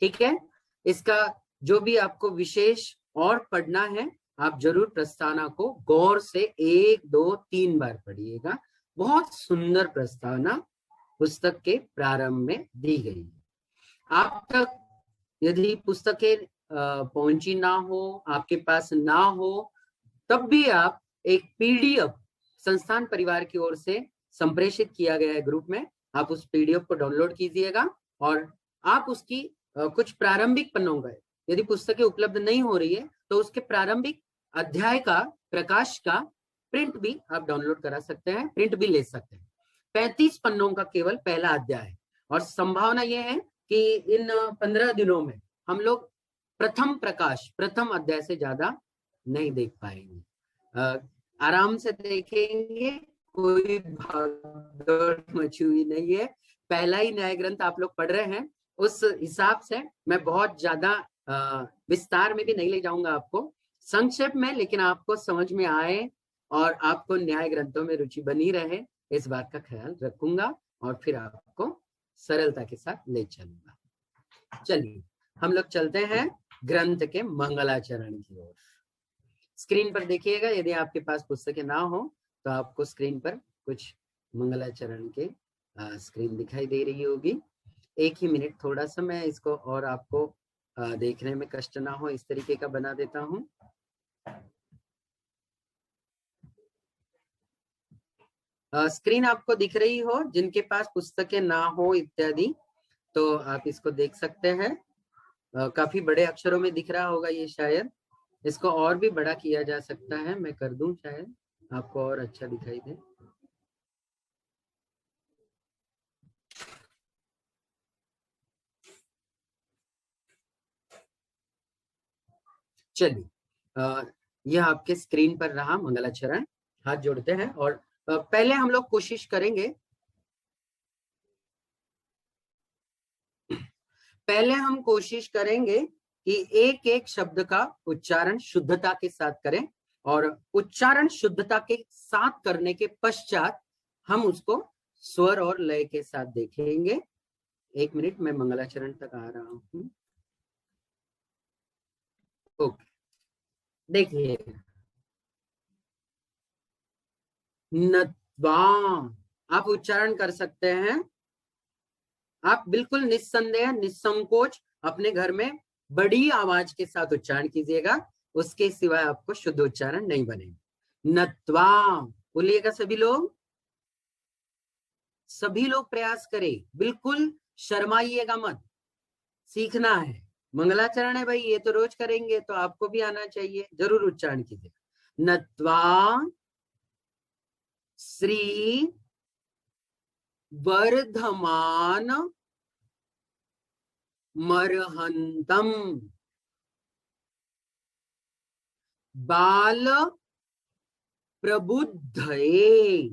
ठीक है, इसका जो भी आपको विशेष और पढ़ना है, आप जरूर प्रस्तावना को गौर से 1, 2, 3 बार पढ़िएगा। बहुत सुंदर प्रस्तावना पुस्तक के प्रारंभ में दी गई है। आप तक यदि पुस्तकें पहुंची ना हो, आपके पास ना हो, तब भी आप एक पीडीएफ संस्थान परिवार की ओर से संप्रेषित किया गया है ग्रुप में, आप उस पीडीएफ को डाउनलोड कीजिएगा और आप उसकी कुछ प्रारंभिक पन्नों का, यदि पुस्तकें उपलब्ध नहीं हो रही है तो उसके प्रारंभिक अध्याय का प्रकाश का प्रिंट भी आप डाउनलोड करा सकते हैं, प्रिंट भी ले सकते हैं। 35 पन्नों का केवल पहला अध्याय है, और संभावना यह है कि इन 15 दिनों में हम लोग प्रथम प्रकाश, प्रथम अध्याय से ज्यादा नहीं देख पाएंगे। आराम से देखेंगे, कोई भागदौड़ मची हुई नहीं है। पहला ही न्याय ग्रंथ आप लोग पढ़ रहे हैं, उस हिसाब से मैं बहुत ज्यादा विस्तार में भी नहीं ले जाऊंगा आपको, संक्षेप में, लेकिन आपको समझ में आए और आपको न्याय ग्रंथों में रुचि बनी रहे, इस बात का ख्याल रखूंगा और फिर आपको सरलता के साथ ले चलूंगा। चलिए हम लोग चलते हैं ग्रंथ के मंगलाचरण की ओर। स्क्रीन पर देखिएगा, यदि आपके पास पुस्तकें ना हो तो आपको स्क्रीन पर कुछ मंगलाचरण के स्क्रीन दिखाई दे रही होगी। 1 ही मिनट, थोड़ा सा मैं इसको और आपको देखने में कष्ट ना हो इस तरीके का बना देता हूं। स्क्रीन आपको दिख रही हो, जिनके पास पुस्तकें ना हो इत्यादि, तो आप इसको देख सकते हैं। काफी बड़े अक्षरों में दिख रहा होगा ये शायद, इसको और भी बड़ा किया जा सकता है, मैं कर दूं शायद आपको और अच्छा दिखाई दे। चलिए, यह आपके स्क्रीन पर रहा मंगलाचरण। हाथ जोड़ते हैं और पहले हम लोग कोशिश करेंगे, कि एक एक शब्द का उच्चारण शुद्धता के साथ करें, और उच्चारण शुद्धता के साथ करने के पश्चात हम उसको स्वर और लय के साथ देखेंगे। 1 मिनट, मैं मंगलाचरण तक आ रहा हूं। ओके, देखिए, नत्वा आप उच्चारण कर सकते हैं, आप बिल्कुल निस्संदेह निस्संकोच अपने घर में बड़ी आवाज के साथ उच्चारण कीजिएगा, उसके सिवाय आपको शुद्ध उच्चारण नहीं बनेगा। नत्वा बोलिएगा सभी लोग प्रयास करें, बिल्कुल शर्माइएगा मत, सीखना है। मंगलाचरण है भाई, ये तो रोज करेंगे तो आपको भी आना चाहिए, जरूर उच्चारण कीजिएगा। नत्वा श्री वर्धमान मरहंतम बाल प्रबुद्धये।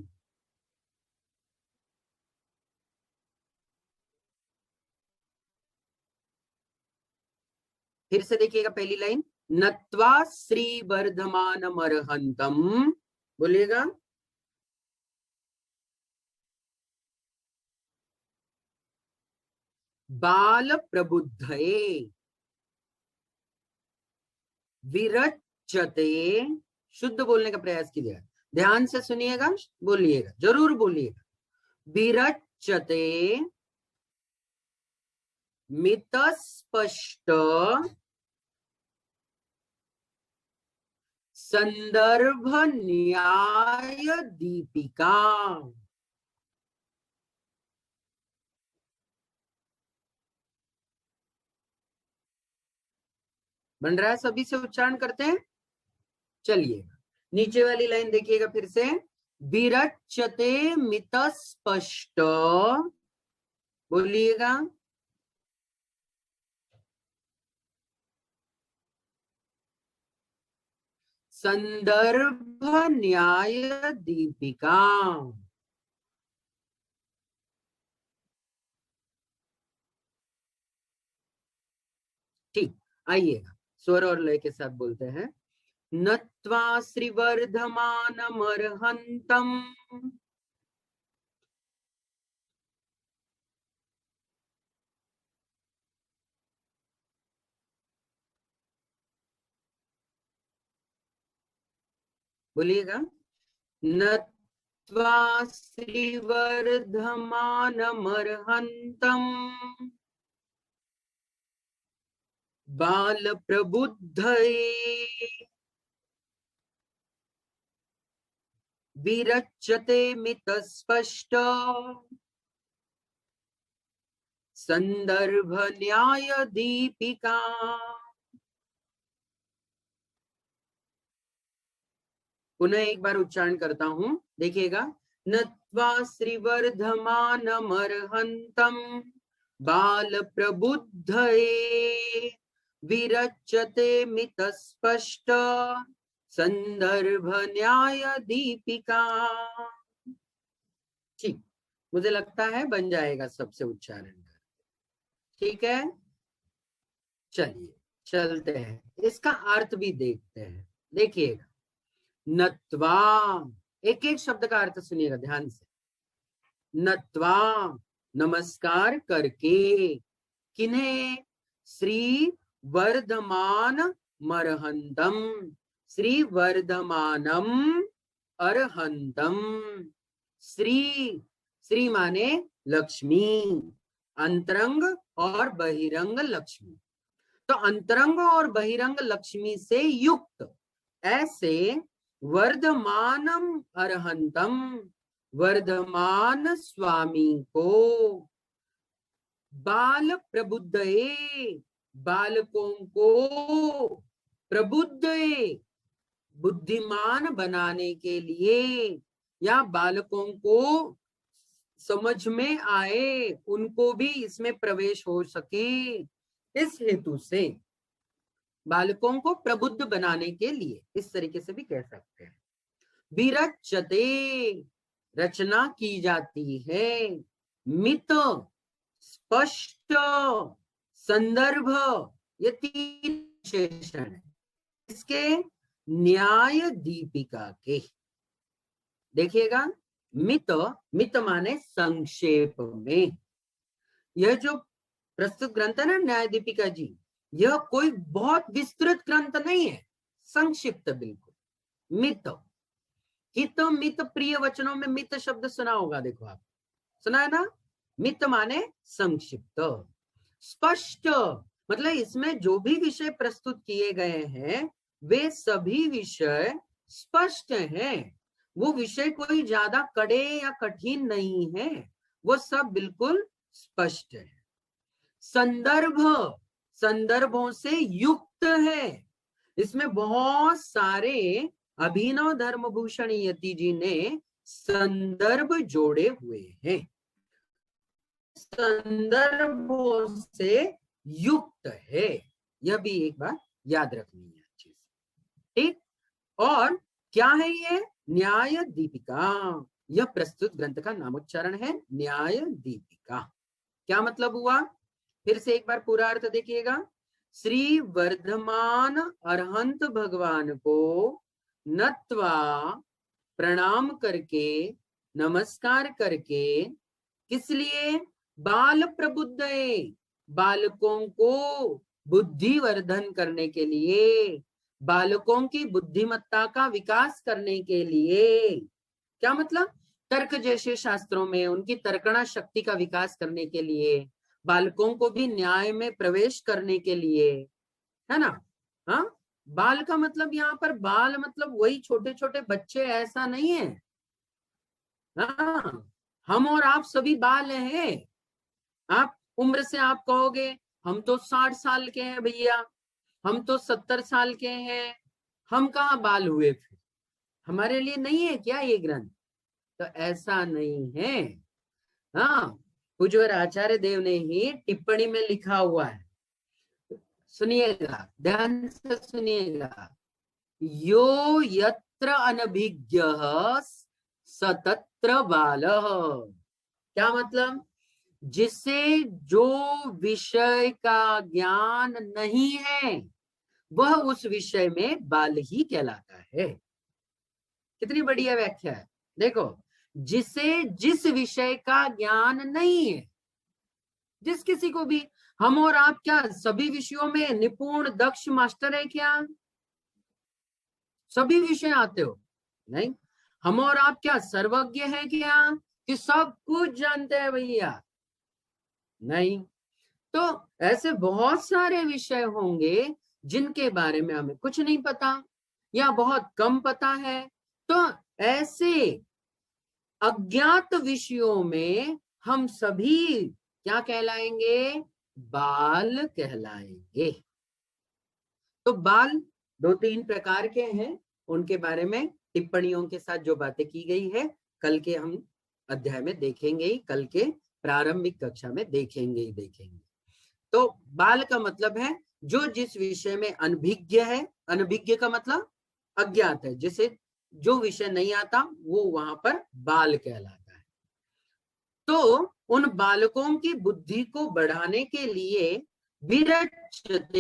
फिर से देखिएगा पहली लाइन, नत्वा श्री वर्धमान मरहंतम, बोलिएगा बाल प्रबुद्धये विरच्यते, शुद्ध बोलने का प्रयास कीजिएगा, ध्यान से सुनिएगा, बोलिएगा, जरूर बोलिएगा। विरच्यते मितस्पष्ट संदर्भ न्याय दीपिका। बन रहा है, सभी से उच्चारण करते हैं। चलिए नीचे वाली लाइन देखिएगा फिर से, विरच्यते मितस्पष्ट, बोलिएगा संदर्भ न्याय दीपिका। ठीक, आइएगा स्वर और लय के साथ बोलते हैं। नत्वा श्रीवर्धमानमर्हन्तम् बोलिएगा। नत्वा श्रीवर्धमानमर्हन्तम् बाल प्रबुद्धये विरच्यते मितस्पष्ट संदर्भ न्याय दीपिका। पुनः एक बार उच्चारण करता हूं, देखिएगा। नत्वा श्रीवर्धमानमर्हन्तम् बाल प्रबुद्धये विरच्यते मितस्पष्ट संदर्भ न्याय दीपिका। ठीक, मुझे लगता है बन जाएगा सबसे उच्चारण कर। ठीक है, चलिए चलते हैं, इसका अर्थ भी देखते हैं। देखिएगा, नत्वा, एक एक शब्द का अर्थ सुनिएगा ध्यान से। नत्वा, नमस्कार करके, किन्हें? श्री वर्धमान मरहंतम, श्री वर्धमानम अरहंतम। श्री, श्री माने लक्ष्मी, अंतरंग और बहिरंग लक्ष्मी। तो अंतरंग और बहिरंग लक्ष्मी से युक्त ऐसे वर्धमानम अरहंतम, वर्धमान स्वामी को, बाल प्रबुद्धये, बालकों को प्रबुद्धये, बुद्धिमान बनाने के लिए, या बालकों को समझ में आए, उनको भी इसमें प्रवेश हो सके, इस हेतु से बालकों को प्रबुद्ध बनाने के लिए, इस तरीके से भी कह सकते हैं। विरच्यते, रचना की जाती है, मित, स्पष्ट, संदर्भ, ये तीन विशेषण है इसके न्याय दीपिका के। देखिएगा, मित, मित माने संक्षेप में। यह जो प्रस्तुत ग्रंथ है ना न्याय दीपिका जी, यह कोई बहुत विस्तृत ग्रंथ नहीं है, संक्षिप्त बिल्कुल। मित, हित मित प्रिय वचनों में मित शब्द सुना होगा, देखो आप सुना है ना। मित माने संक्षिप्त। स्पष्ट मतलब इसमें जो भी विषय प्रस्तुत किए गए हैं वे सभी विषय स्पष्ट हैं, वो विषय कोई ज्यादा कड़े या कठिन नहीं है, वो सब बिल्कुल स्पष्ट है। संदर्भ, संदर्भों से युक्त है, इसमें बहुत सारे अभिनव धर्मभूषण यति जी ने संदर्भ जोड़े हुए हैं, संदर्भों से युक्त है, यह भी एक बात याद रखनी है चीज। ठीक, और क्या है ये? न्याय दीपिका, यह प्रस्तुत ग्रंथ का नामोच्चारण है, न्याय दीपिका। क्या मतलब हुआ? फिर से एक बार पूरा अर्थ देखिएगा। श्री वर्धमान अरहंत भगवान को नत्वा, प्रणाम करके, नमस्कार करके, किस लिए? बाल प्रबुद्धये, बालकों को बुद्धिवर्धन करने के लिए, बालकों की बुद्धिमत्ता का विकास करने के लिए। क्या मतलब? तर्क जैसे शास्त्रों में उनकी तर्कणा शक्ति का विकास करने के लिए, बालकों को भी न्याय में प्रवेश करने के लिए, है ना। हाँ, बाल का मतलब यहाँ पर बाल मतलब वही छोटे छोटे बच्चे, ऐसा नहीं है। हाँ, हम और आप सभी बाल हैं। आप उम्र से आप कहोगे हम तो 60 साल के हैं भैया, हम तो 70 साल के हैं, हम कहाँ बाल हुए? फिर हमारे लिए नहीं है क्या ये ग्रंथ? तो ऐसा नहीं है। हाँ, पूज्य आचार्य देव ने ही टिप्पणी में लिखा हुआ है, सुनिएगा ध्यान से सुनिएगा। यो यत्र अनभिज्ञः स तत्र बालः। क्या मतलब? जिसे जो विषय का ज्ञान नहीं है वह उस विषय में बाल ही कहलाता है। कितनी बढ़िया व्याख्या है। देखो, जिसे जिस विषय का ज्ञान नहीं है, जिस किसी को भी, हम और आप क्या सभी विषयों में निपुण दक्ष मास्टर है क्या? सभी विषय आते हो? नहीं। हम और आप क्या सर्वज्ञ है क्या कि सब कुछ जानते हैं भैया? नहीं। तो ऐसे बहुत सारे विषय होंगे जिनके बारे में हमें कुछ नहीं पता या बहुत कम पता है। तो ऐसे अज्ञात विषयों में हम सभी क्या कहलाएंगे? बाल कहलाएंगे। तो बाल दो तीन प्रकार के हैं, उनके बारे में टिप्पणियों के साथ जो बातें की गई है कल के हम अध्याय में देखेंगे ही, कल के प्रारंभिक कक्षा में देखेंगे ही देखेंगे। तो बाल का मतलब है जो जिस विषय में अनभिज्ञ है। अनभिज्ञ का मतलब अज्ञात है, जिसे जो विषय नहीं आता वो वहां पर बाल कहलाता है। तो उन बालकों की बुद्धि को बढ़ाने के लिए विरचते,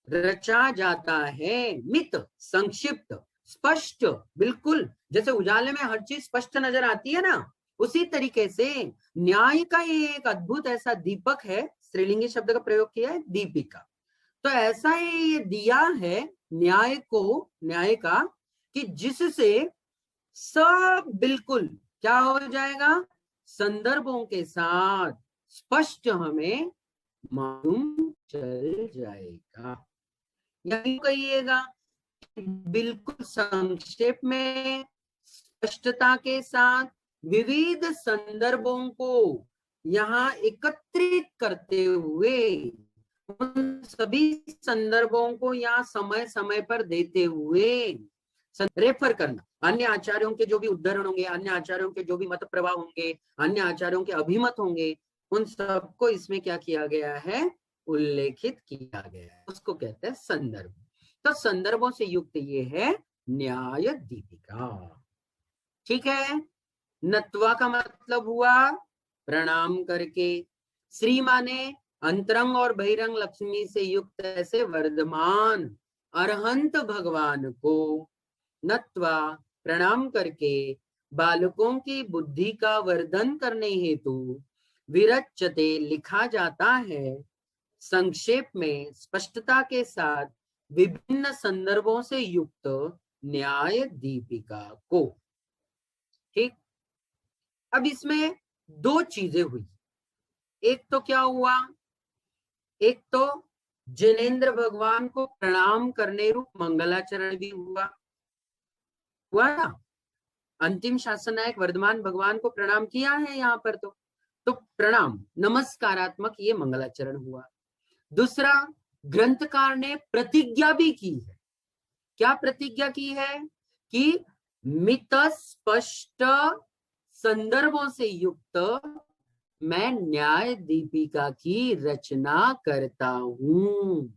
रचा जाता है, मित, संक्षिप्त, स्पष्ट, बिल्कुल जैसे उजाले में हर चीज स्पष्ट नजर आती है ना, उसी तरीके से न्याय का ये एक अद्भुत ऐसा दीपक है। स्त्रीलिंगी शब्द का प्रयोग किया है, दीपिका। तो ऐसा ही ये दिया है न्याय को, न्याय का, कि जिससे सब बिल्कुल क्या हो जाएगा? संदर्भों के साथ स्पष्ट हमें मालूम चल जाएगा। यही कहिएगा, बिल्कुल संक्षेप में स्पष्टता के साथ विविध संदर्भों को यहाँ एकत्रित करते हुए उन सभी संदर्भों को यहाँ समय समय पर देते हुए रेफर करना। अन्य आचार्यों के जो भी उद्धरण होंगे, अन्य आचार्यों के जो भी मत प्रवाह होंगे, अन्य आचार्यों के अभिमत होंगे, उन सबको इसमें क्या किया गया है? उल्लेखित किया गया है। उसको कहते हैं संदर्भ। तो संदर्भों से युक्त ये है न्याय दीपिका। ठीक है। नत्वा का मतलब हुआ प्रणाम करके। श्री माने अंतरंग और बहिरंग लक्ष्मी से युक्त ऐसे वर्धमान अरहंत भगवान को नत्वा, प्रणाम करके, बालकों की बुद्धि का वर्धन करने हेतु विरच्यते, लिखा जाता है, संक्षेप में स्पष्टता के साथ विभिन्न संदर्भों से युक्त न्याय दीपिका को। ठीक। अब इसमें दो चीजें हुई। एक तो क्या हुआ? एक तो जिनेंद्र भगवान को प्रणाम करने रूप मंगलाचरण भी हुआ ना। अंतिम शासन नायक वर्धमान भगवान को प्रणाम किया है यहाँ पर। तो प्रणाम, नमस्कारात्मक ये मंगलाचरण हुआ। दूसरा, ग्रंथकार ने प्रतिज्ञा भी की है। क्या प्रतिज्ञा की है? कि मित स्पष्ट संदर्भों से युक्त मैं न्याय दीपिका की रचना करता हूं।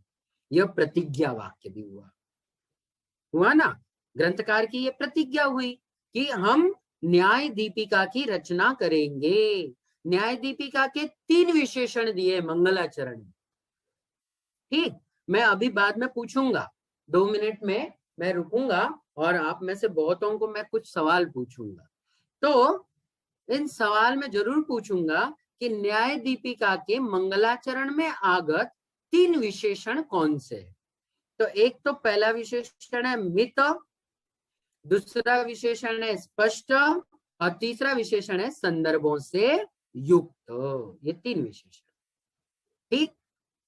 यह प्रतिज्ञा वाक्य भी हुआ ना। ग्रंथकार की यह प्रतिज्ञा हुई कि हम न्याय दीपिका की रचना करेंगे। न्याय दीपिका के 3 विशेषण दिए मंगलाचरण। ठीक। मैं अभी बाद में पूछूंगा, 2 मिनट में मैं रुकूंगा और आप में से बहुतों को मैं कुछ सवाल पूछूंगा। तो इन सवाल में जरूर पूछूंगा कि न्याय दीपिका के मंगलाचरण में आगत 3 विशेषण कौन से है। तो एक तो पहला विशेषण है मित, दूसरा विशेषण है स्पष्ट और तीसरा विशेषण है संदर्भों से युक्त। ये 3 विशेषण। ठीक।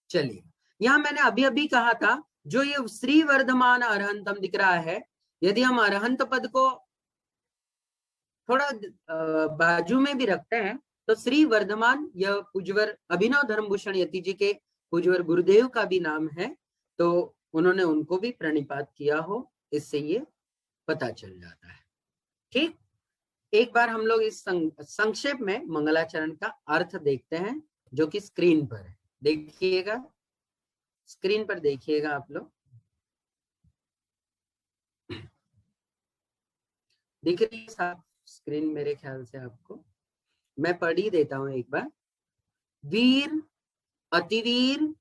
चलिए, यहां मैंने अभी अभी कहा था जो ये श्री वर्धमान अरहंतम दिख रहा है, यदि हम अरहंत पद को थोड़ा बाजू में भी रखते हैं तो श्री वर्धमान यह पूज्यवर अभिनव धर्मभूषण यति जी के पूज्यवर गुरुदेव का भी नाम है, तो उन्होंने उनको भी प्रणिपात किया हो, इससे ये पता चल जाता है। ठीक। एक बार हम लोग इस संक्षेप में मंगलाचरण का अर्थ देखते हैं जो कि स्क्रीन पर है। देखिएगा, स्क्रीन पर देखिएगा आप लोग। दिख रही है साफ स्क्रीन मेरे ख्याल से आपको? मैं पढ़ ही देता हूं एक बार। वीर, अतिवीर,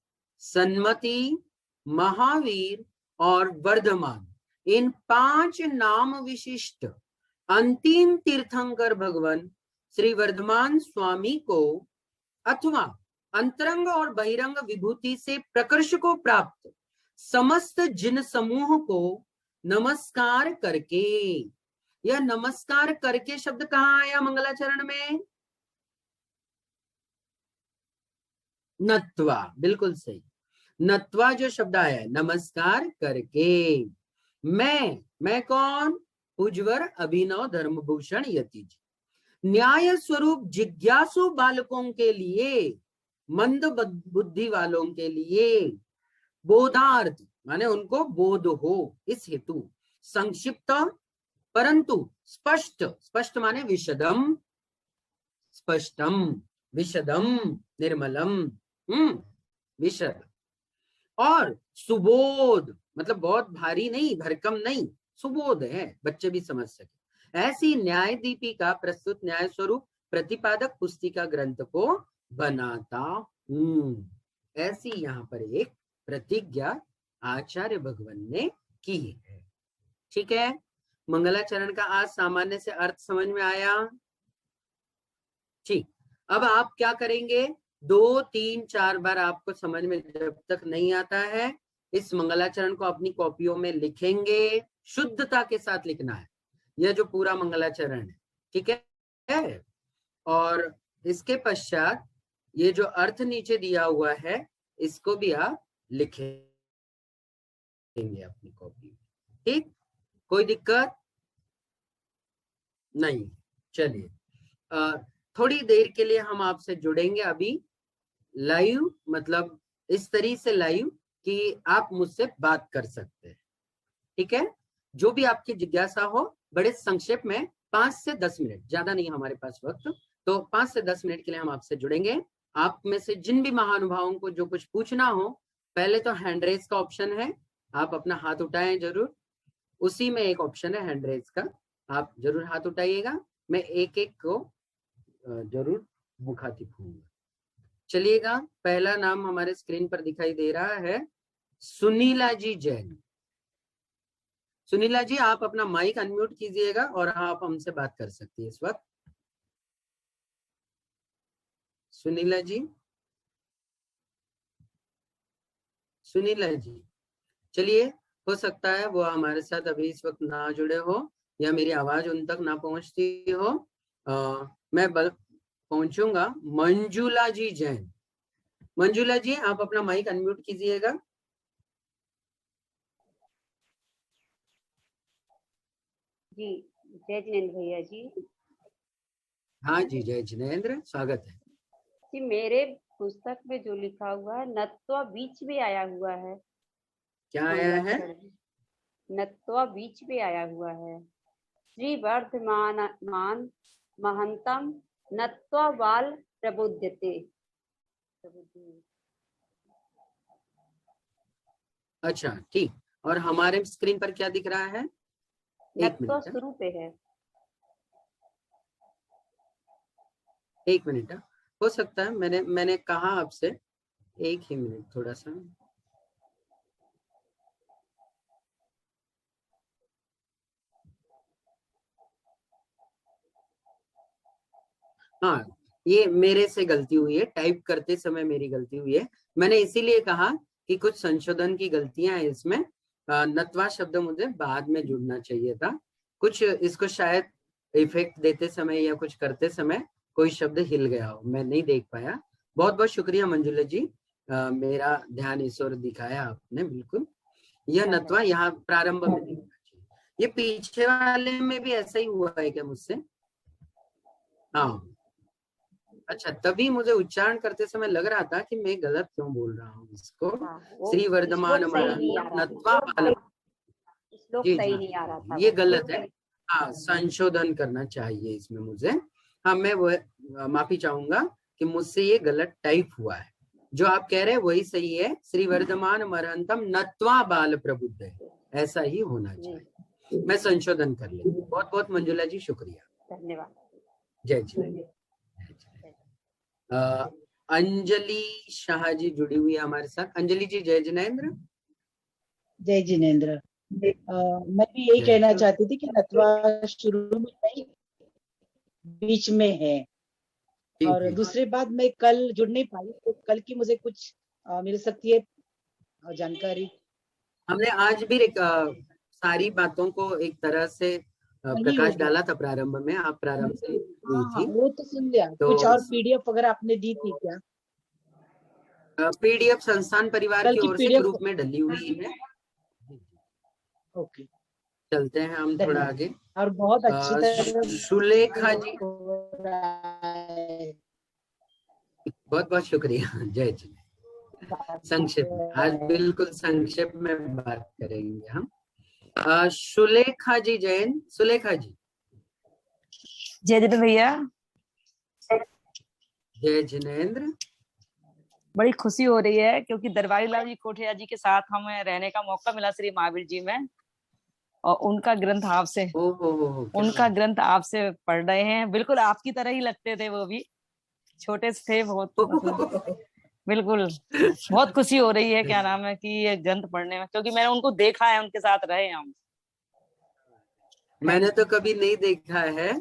सन्मति, महावीर और वर्धमान, इन 5 नाम विशिष्ट अंतिम तीर्थंकर भगवान श्री वर्धमान स्वामी को अथवा अंतरंग और बहिरंग विभूति से प्रकर्ष को प्राप्त समस्त जिन समूह को नमस्कार करके, यह नमस्कार करके शब्द कहाँ आया मंगलाचरण में? नत्वा, बिल्कुल सही। नत्वा जो शब्द आया है, नमस्कार करके। मैं कौन? पूज्यवर अभिनव धर्मभूषण यति जी, न्याय स्वरूप जिज्ञासु बालकों के लिए, मंद बुद्धि वालों के लिए, बोधार्थ माने उनको बोध हो इस हेतु, संक्षिप्त परंतु स्पष्ट, स्पष्ट माने विशदम, स्पष्टम, विशदम, निर्मलम, विशद, और सुबोध मतलब बहुत भारी नहीं, भरकम नहीं, सुबोध है, बच्चे भी समझ सके, ऐसी न्याय दीपिका प्रस्तुत न्याय स्वरूप प्रतिपादक पुस्तिका ग्रंथ को बनाता हूँ। ऐसी यहाँ पर एक प्रतिज्ञा आचार्य भगवान ने की है। ठीक है, मंगलाचरण का आज सामान्य से अर्थ समझ में आया? ठीक, अब आप क्या करेंगे? 2, 3, 4 बार आपको समझ में जब तक नहीं आता है, इस मंगलाचरण को अपनी कॉपियों में लिखेंगे, शुद्धता के साथ लिखना है, यह जो पूरा मंगलाचरण है, ठीक है? और इसके पश्चात ये जो अर्थ नीचे दिया हुआ है, इसको भी आप लिखेंगे अपनी कॉपी में। ठीक, कोई दिक्कत नहीं? चलिए, थोड़ी देर के लिए हम आपसे जुड़ेंगे अभी लाइव, मतलब इस तरीके से लाइव कि आप मुझसे बात कर सकते हैं। ठीक है, जो भी आपकी जिज्ञासा हो, बड़े संक्षेप में 5 से 10 मिनट, ज्यादा नहीं हमारे पास वक्त, तो 5 से 10 मिनट के लिए हम आपसे जुड़ेंगे। आप में से जिन भी महानुभावों को जो कुछ पूछना हो, पहले तो हैंड रेज का ऑप्शन है, आप अपना हाथ उठाएं जरूर, उसी में एक ऑप्शन है हैंड रेज का, आप जरूर हाथ उठाइएगा, मैं एक एक को जरूर मुखातिब होऊंगा। चलिएगा, पहला नाम हमारे स्क्रीन पर दिखाई दे रहा है, सुनीला जी जैन। सुनीला जी, आप अपना माइक अनम्यूट कीजिएगा और आप हमसे बात कर सकती है इस वक्त। सुनीला जी, सुनीला जी, चलिए, हो सकता है वो हमारे साथ अभी इस वक्त ना जुड़े हो या मेरी आवाज उन तक ना पहुंचती हो। मैं पहुंचूंगा। मंजुला जी जैन, मंजुला जी आप अपना माइक अनम्यूट कीजिएगा। जी, जय जिनेंद्र भैया जी। हाँ जी, जय जिनेंद्र, स्वागत है जी। मेरे पुस्तक में जो लिखा हुआ है, नत्वा बीच में आया हुआ है। क्या आया है? नत्वा बीच में आया हुआ है। श्री वर्धमान महंतम नत्वा बाल प्रबुद्धते। अच्छा, ठीक, और हमारे स्क्रीन पर क्या दिख रहा है? नत्वा शुरू पे है। एक मिनट, हो सकता है मैंने कहा आपसे, एक ही मिनट, थोड़ा सा। हाँ, ये मेरे से गलती हुई है, टाइप करते समय मेरी गलती हुई है। मैंने इसीलिए कहा कि कुछ संशोधन की गलतियां हैं इसमें। नत्वा शब्द मुझे बाद में जुड़ना चाहिए था, कुछ इसको शायद इफेक्ट देते समय या कुछ करते समय कोई शब्द हिल गया हो, मैं नहीं देख पाया। बहुत बहुत शुक्रिया मंजुला जी, मेरा ध्यान इस ओर दिखाया आपने। बिल्कुल, यह नत्वा यहाँ प्रारंभ में दिखना चाहिए। ये पीछे वाले में भी ऐसा ही हुआ है क्या मुझसे? हाँ, अच्छा, तभी मुझे उच्चारण करते समय लग रहा था कि मैं गलत क्यों बोल रहा हूँ इसको। श्री वर्धमान नत्वा बाल, जी जी, ये गलत है। हाँ, संशोधन करना चाहिए इसमें मुझे। हाँ, मैं वो माफी चाहूंगा कि मुझसे ये गलत टाइप हुआ है। जो आप कह रहे हैं वही सही है, श्री वर्धमान मरहंतम नत्वा बाल प्रबुद्ध है, ऐसा ही होना चाहिए। मैं संशोधन कर लेंगी। बहुत बहुत मंजुला जी शुक्रिया, धन्यवाद। जय जी। अंजलि शाह जी जुड़ी हुई है हमारे साथ। अंजलि जी जय जिनेंद्र। जय जिनेंद्र। मैं भी यही कहना चाहती थी कि नत्वा शुरू में नहीं, बीच में है। और दूसरी बात, मैं कल जुड़ नहीं पाई, तो कल की मुझे कुछ मिल सकती है जानकारी? हमने आज भी सारी बातों को एक तरह से प्रकाश डाला था प्रारंभ में, आप प्रारंभ से हुई थी। वो तो सुन लिया। तो कुछ और पीडीएफ वगैरह आपने दी थी क्या? पीडीएफ संस्थान परिवार की ओर से ग्रुप में डली हुई है। ओके, चलते हैं हम थोड़ा आगे। और बहुत अच्छी तरह सुलेखा जी, बहुत बहुत शुक्रिया, जय जी। संक्षेप में, आज बिल्कुल संक्षेप में बात करेंगे हम। सुलेखा जी जैन। सुलेखा जी जय जिनेंद्र भैया। जय जिनेंद्र। बड़ी खुशी हो रही है क्योंकि दरबारी लाल जी कोठिया जी के साथ हमें रहने का मौका मिला श्री महावीर जी में, और उनका ग्रंथ आपसे उनका ग्रंथ आपसे पढ़ रहे हैं। बिल्कुल आपकी तरह ही लगते थे, वो भी छोटे से थे बहुत, मतलब बिल्कुल। बहुत खुशी हो रही है, क्या नाम है, कि ये ग्रंथ पढ़ने में, क्योंकि मैंने उनको देखा है, उनके साथ रहे हम। मैंने तो कभी नहीं देखा है,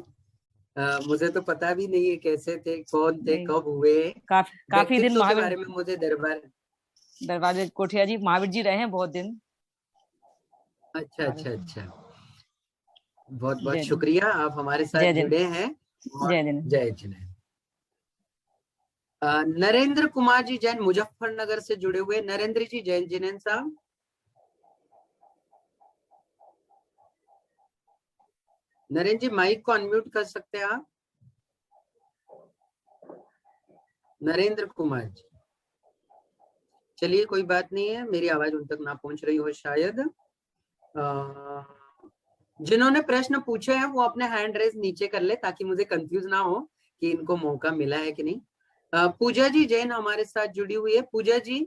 मुझे तो पता भी नहीं है कैसे थे, कौन थे, कब हुए। काफी दिन के बारे में मुझे दरबार कोठिया जी महावीर जी रहे हैं बहुत दिन। अच्छा अच्छा अच्छा, बहुत बहुत शुक्रिया, आप हमारे साथ जुड़े हैं। जय जिनेंद्र। नरेंद्र कुमार जी जैन मुजफ्फरनगर से जुड़े हुए। नरेंद्र जी जैन जिनेंद्र साहब। नरेंद्र जी माइक को अनम्यूट कर सकते हैं आप? नरेंद्र कुमार जी, चलिए कोई बात नहीं है, मेरी आवाज उन तक ना पहुंच रही हो शायद। जिन्होंने प्रश्न पूछे हैं वो अपने हैंड रेज नीचे कर ले, ताकि मुझे कंफ्यूज ना हो कि इनको मौका मिला है कि नहीं। पूजा जी जैन हमारे साथ जुड़ी हुई है। पूजा जी।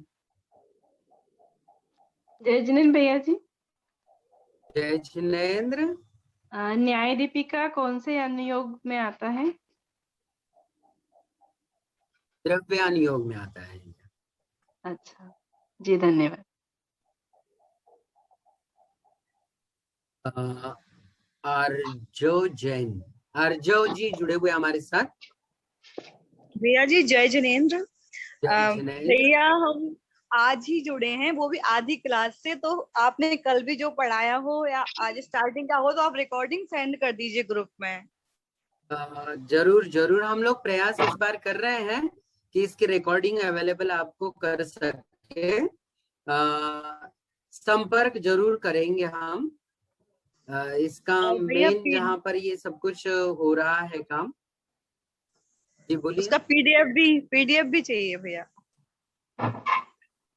जय जिनेंद्र भैया जी। जय जिनेंद्र। न्याय दीपिका कौन से अनुयोग में आता है? द्रव्यानुयोग में आता है। अच्छा जी, धन्यवाद। आर्जो जैन। आर्जो जी जुड़े हुए हमारे साथ। भैया जी जय जिनेंद्र। भैया हम आज ही जुड़े हैं, वो भी आधी क्लास से, तो आपने कल भी जो पढ़ाया हो या आज स्टार्टिंग का हो तो आप रिकॉर्डिंग सेंड कर दीजिए ग्रुप में। जरूर जरूर, हम लोग प्रयास इस बार कर रहे हैं कि इसकी रिकॉर्डिंग अवेलेबल आपको कर सके। संपर्क जरूर करेंगे हम। इसका मेन जहाँ पर ये सब कुछ हो रहा है काम। जी बोलिए। उसका पीडीएफ भी चाहिए भैया।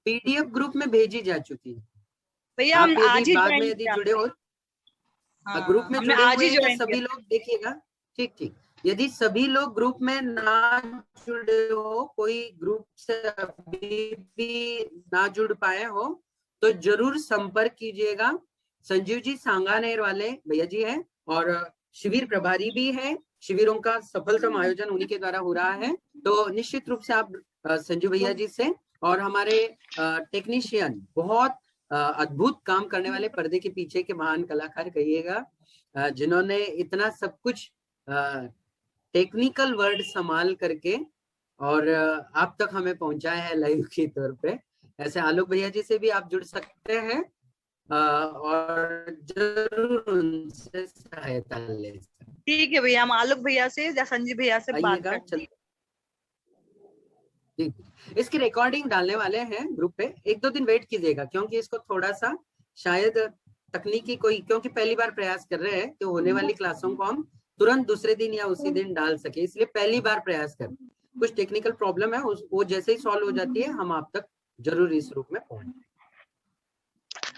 पीडीएफ ग्रुप में भेजी जा चुकी है भैया। हम आज ही बाद में यदि जुड़े हो ग्रुप में जुड़े हुए हैं सभी लोग, देखिएगा। ठीक ठीक, यदि सभी लोग ग्रुप में ना जुड़े हो, कोई ग्रुप से अभी भी ना जुड़ पाए हो, तो जरूर संपर्क कीजिएगा। संजीव जी सांगानेर वाले भैया जी हैं और शिविर प्रभारी भी है। शिविरों का सफलतम आयोजन उन्हीं के द्वारा हो रहा है, तो निश्चित रूप से आप संजीव भैया जी से और हमारे टेक्नीशियन, बहुत अद्भुत काम करने वाले, पर्दे के पीछे के महान कलाकार कहिएगा, जिन्होंने इतना सब कुछ टेक्निकल वर्ड संभाल करके और आप तक हमें पहुंचाया है लाइव के तौर पे। ऐसे आलोक भैया जी से भी आप जुड़ सकते हैं और जरूर उनसे सहायता ले सकते हैं। ठीक है भैया, हम आलोक भैया से या संजीव भैया से बात करते हैं। ठीक, इसकी रिकॉर्डिंग डालने वाले हैं ग्रुप पे, 1-2 दिन वेट कीजिएगा, क्योंकि इसको थोड़ा सा शायद तकनीकी कोई, क्योंकि पहली बार प्रयास कर रहे हैं तो होने वाली क्लासों को हम तुरंत दूसरे दिन या उसी दिन डाल सके, इसलिए पहली बार प्रयास कर। कुछ टेक्निकल प्रॉब्लम है, वो जैसे ही सॉल्व हो जाती है हम आप तक जरूर इस रूप में पहुंच।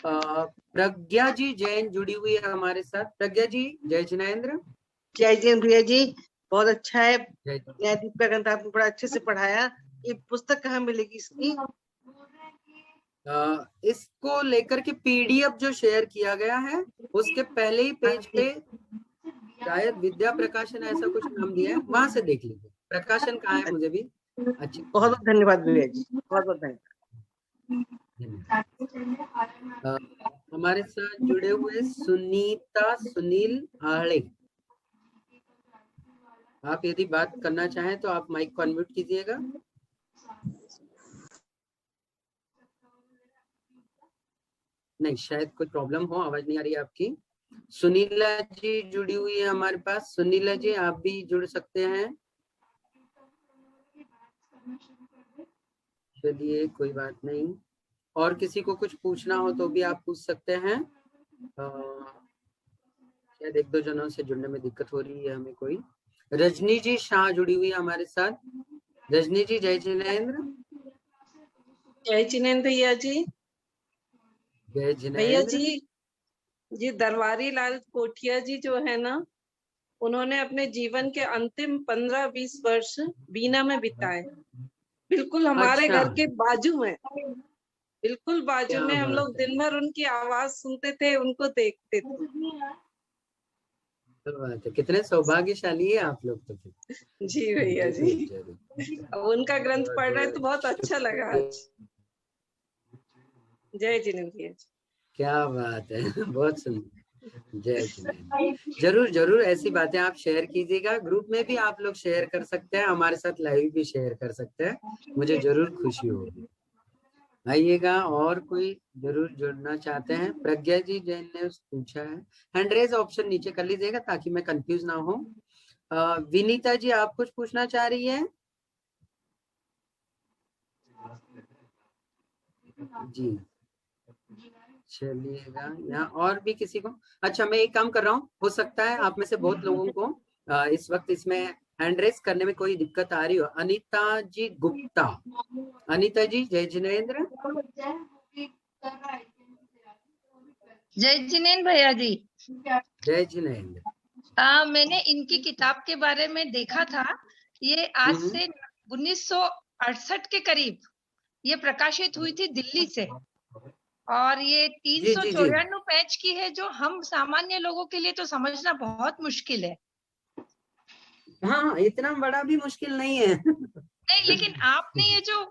प्रज्ञा जी जैन जुड़ी हुई है हमारे साथ। प्रज्ञा जी जय जिनेंद्र। जय जिनेंद्र भैया जी, बहुत अच्छा है। न्याय दीपिका ग्रंथ आपने बड़ा अच्छे से पढ़ाया। ये पुस्तक कहाँ मिलेगी इसकी? इसको लेकर के पीडीएफ जो शेयर किया गया है उसके पहले ही पेज पे शायद विद्या प्रकाशन ऐसा कुछ नाम दिया है, वहां से देख लीजिए। प्रकाशन कहाँ है मुझे भी अच्छी। बहुत बहुत धन्यवाद भैया जी, बहुत बहुत धन्यवाद। हमारे साथ जुड़े हुए सुनीता सुनील आड़े, आप यदि बात करना चाहें तो आप माइक को अनम्यूट कीजिएगा। नहीं, शायद कोई प्रॉब्लम हो, आवाज नहीं आ रही है आपकी। सुनीला जी जुड़ी हुई है हमारे पास। सुनीला जी आप भी जुड़ सकते हैं। चलिए कोई बात नहीं, और किसी को कुछ पूछना हो तो भी आप पूछ सकते हैं। शायद एक दो जनों से जुड़ने में दिक्कत हो रही है हमें। कोई रजनी जी शाह जुड़ी हुई है हमारे साथ। रजनी जी जय जिनेंद्र। जय जिनेंद्र भैया जी। जय भैया जिनेंद्र जी दरबारी लाल कोठिया जी जो है ना, उन्होंने अपने जीवन के अंतिम 15-20 वर्ष बीना में बिताए। बिल्कुल हमारे अच्छा। घर के बाजू में, बिल्कुल बाजू में। हम लोग बात है। दिन भर उनकी आवाज सुनते थे, उनको देखते थे। तो बात है, कितने सौभाग्यशाली है आप लोग तो फिर। जी भैया जी, जरूर। अब उनका ग्रंथ पढ़ रहे तो बहुत अच्छा लगा आज। जय जिनेंद्र भैया जी। क्या बात है, बहुत सुंदर। जय जिनेंद्र। जरूर जरूर ऐसी बातें आप शेयर कीजिएगा। ग्रुप में भी आप लोग शेयर कर सकते हैं, हमारे साथ लाइव भी शेयर कर सकते हैं, मुझे जरूर खुशी होगी। आइएगा। और कोई जरूर जुड़ना चाहते हैं? प्रज्ञा जी जैन ने पूछा है, हैंड रेज ऑप्शन नीचे कर लीजिएगा ताकि मैं कंफ्यूज ना हो। विनीता जी आप कुछ पूछना चाह रही है? जी चलिएगा। यहाँ और भी किसी को? अच्छा मैं एक काम कर रहा हूँ, हो सकता है आप में से बहुत लोगों को इस वक्त इसमें हैंड रेस करने में कोई दिक्कत आ रही हो। अनीता जी गुप्ता, अनीता जी जय जिनेंद्र। जय जिनेंद्र भैया जी। जय जिनेंद्र। मैंने इनकी किताब के बारे में देखा था, ये आज से 1968 के करीब ये प्रकाशित हुई थी दिल्ली से, और ये 394 पेज की है, जो हम सामान्य लोगों के लिए तो समझना बहुत मुश्किल है। हाँ इतना बड़ा भी मुश्किल नहीं है। नहीं, लेकिन आपने ये जो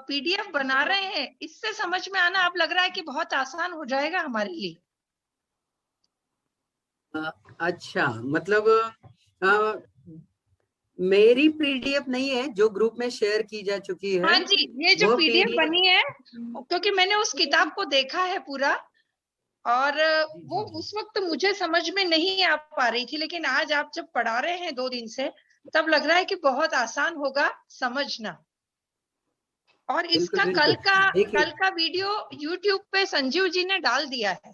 पीडीएफ बना रहे हैं, इससे समझ में आना अब लग रहा है कि बहुत आसान हो जाएगा हमारे लिए। अच्छा मतलब मेरी पीडीएफ नहीं है जो ग्रुप में शेयर की जा चुकी है। हाँ जी, ये जो पीडीएफ बनी है, क्योंकि मैंने उस किताब को देखा है पूरा, और वो उस वक्त मुझे समझ में नहीं आ पा रही थी, लेकिन आज आप जब पढ़ा रहे हैं 2 दिन से, तब लग रहा है कि बहुत आसान होगा समझना। और इसका कल का वीडियो YouTube पे संजीव जी ने डाल दिया है।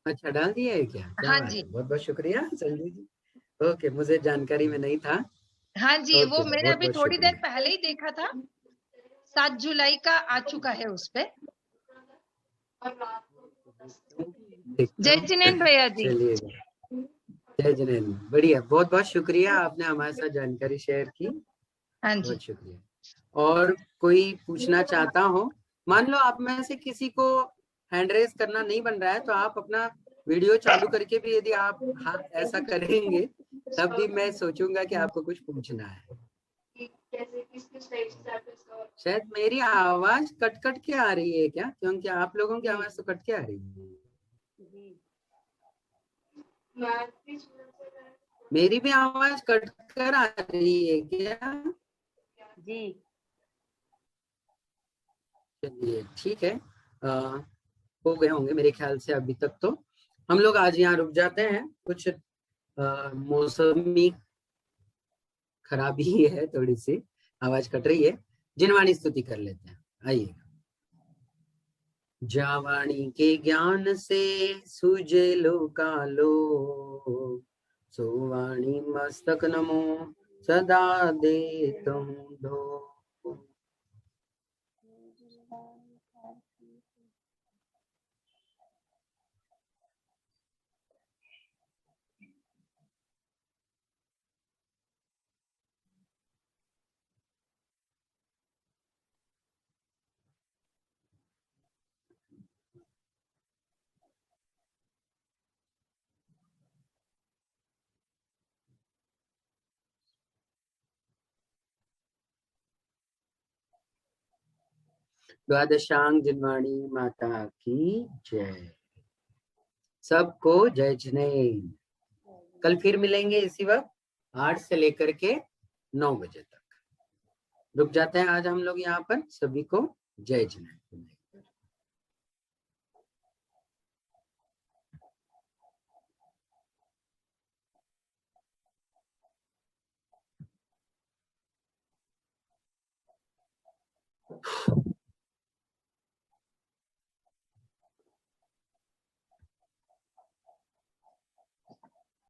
अच्छा डाल दिया है क्या? हाँ जी, बहुत बहुत शुक्रिया संजीव जी। ओके, मुझे जानकारी में नहीं था। हाँ जी, वो मैंने अभी थोड़ी देर पहले ही देखा था। 7 जुलाई का आ चुका है उस पे। जय जिनेंद्र भैया जी। चलिएगा, जय जिनेंद्र। बढ़िया, बहुत बहुत शुक्रिया, आपने हमारे साथ जानकारी शेयर की। हाँ जी, बहुत शुक्रिया। और कोई पूछना चाहता हो? मान लो आप में से किसी को हैंड रेस करना नहीं बन रहा है, तो आप अपना वीडियो चालू करके भी यदि आप हाथ ऐसा करेंगे, तब भी मैं सोचूंगा कि आपको कुछ पूछना है। शायद मेरी आवाज कट कट के आ रही है क्या? क्योंकि आप लोगों की आवाज तो कट के आ रही है। मेरी भी आवाज कट कर आ रही है क्या? जी चलिए ठीक है, हो गए होंगे मेरे ख्याल से अभी तक। तो हम लोग आज यहाँ रुक जाते हैं। कुछ मौसमी खराबी है, थोड़ी सी आवाज कट रही है। जिनवाणी स्तुति कर लेते हैं, आइए। जावाणी के ज्ञान से सूझे लोकालो, सोवाणी मस्तक नमो सदा देत हूँ धो। द्वादशांग जिनवाणी माता की जय। सबको जय जिनेंद्र। कल फिर मिलेंगे इसी वक्त 8 से लेकर के 9 बजे तक। रुक जाते हैं आज हम लोग यहाँ पर। सभी को जय जिनेंद्र।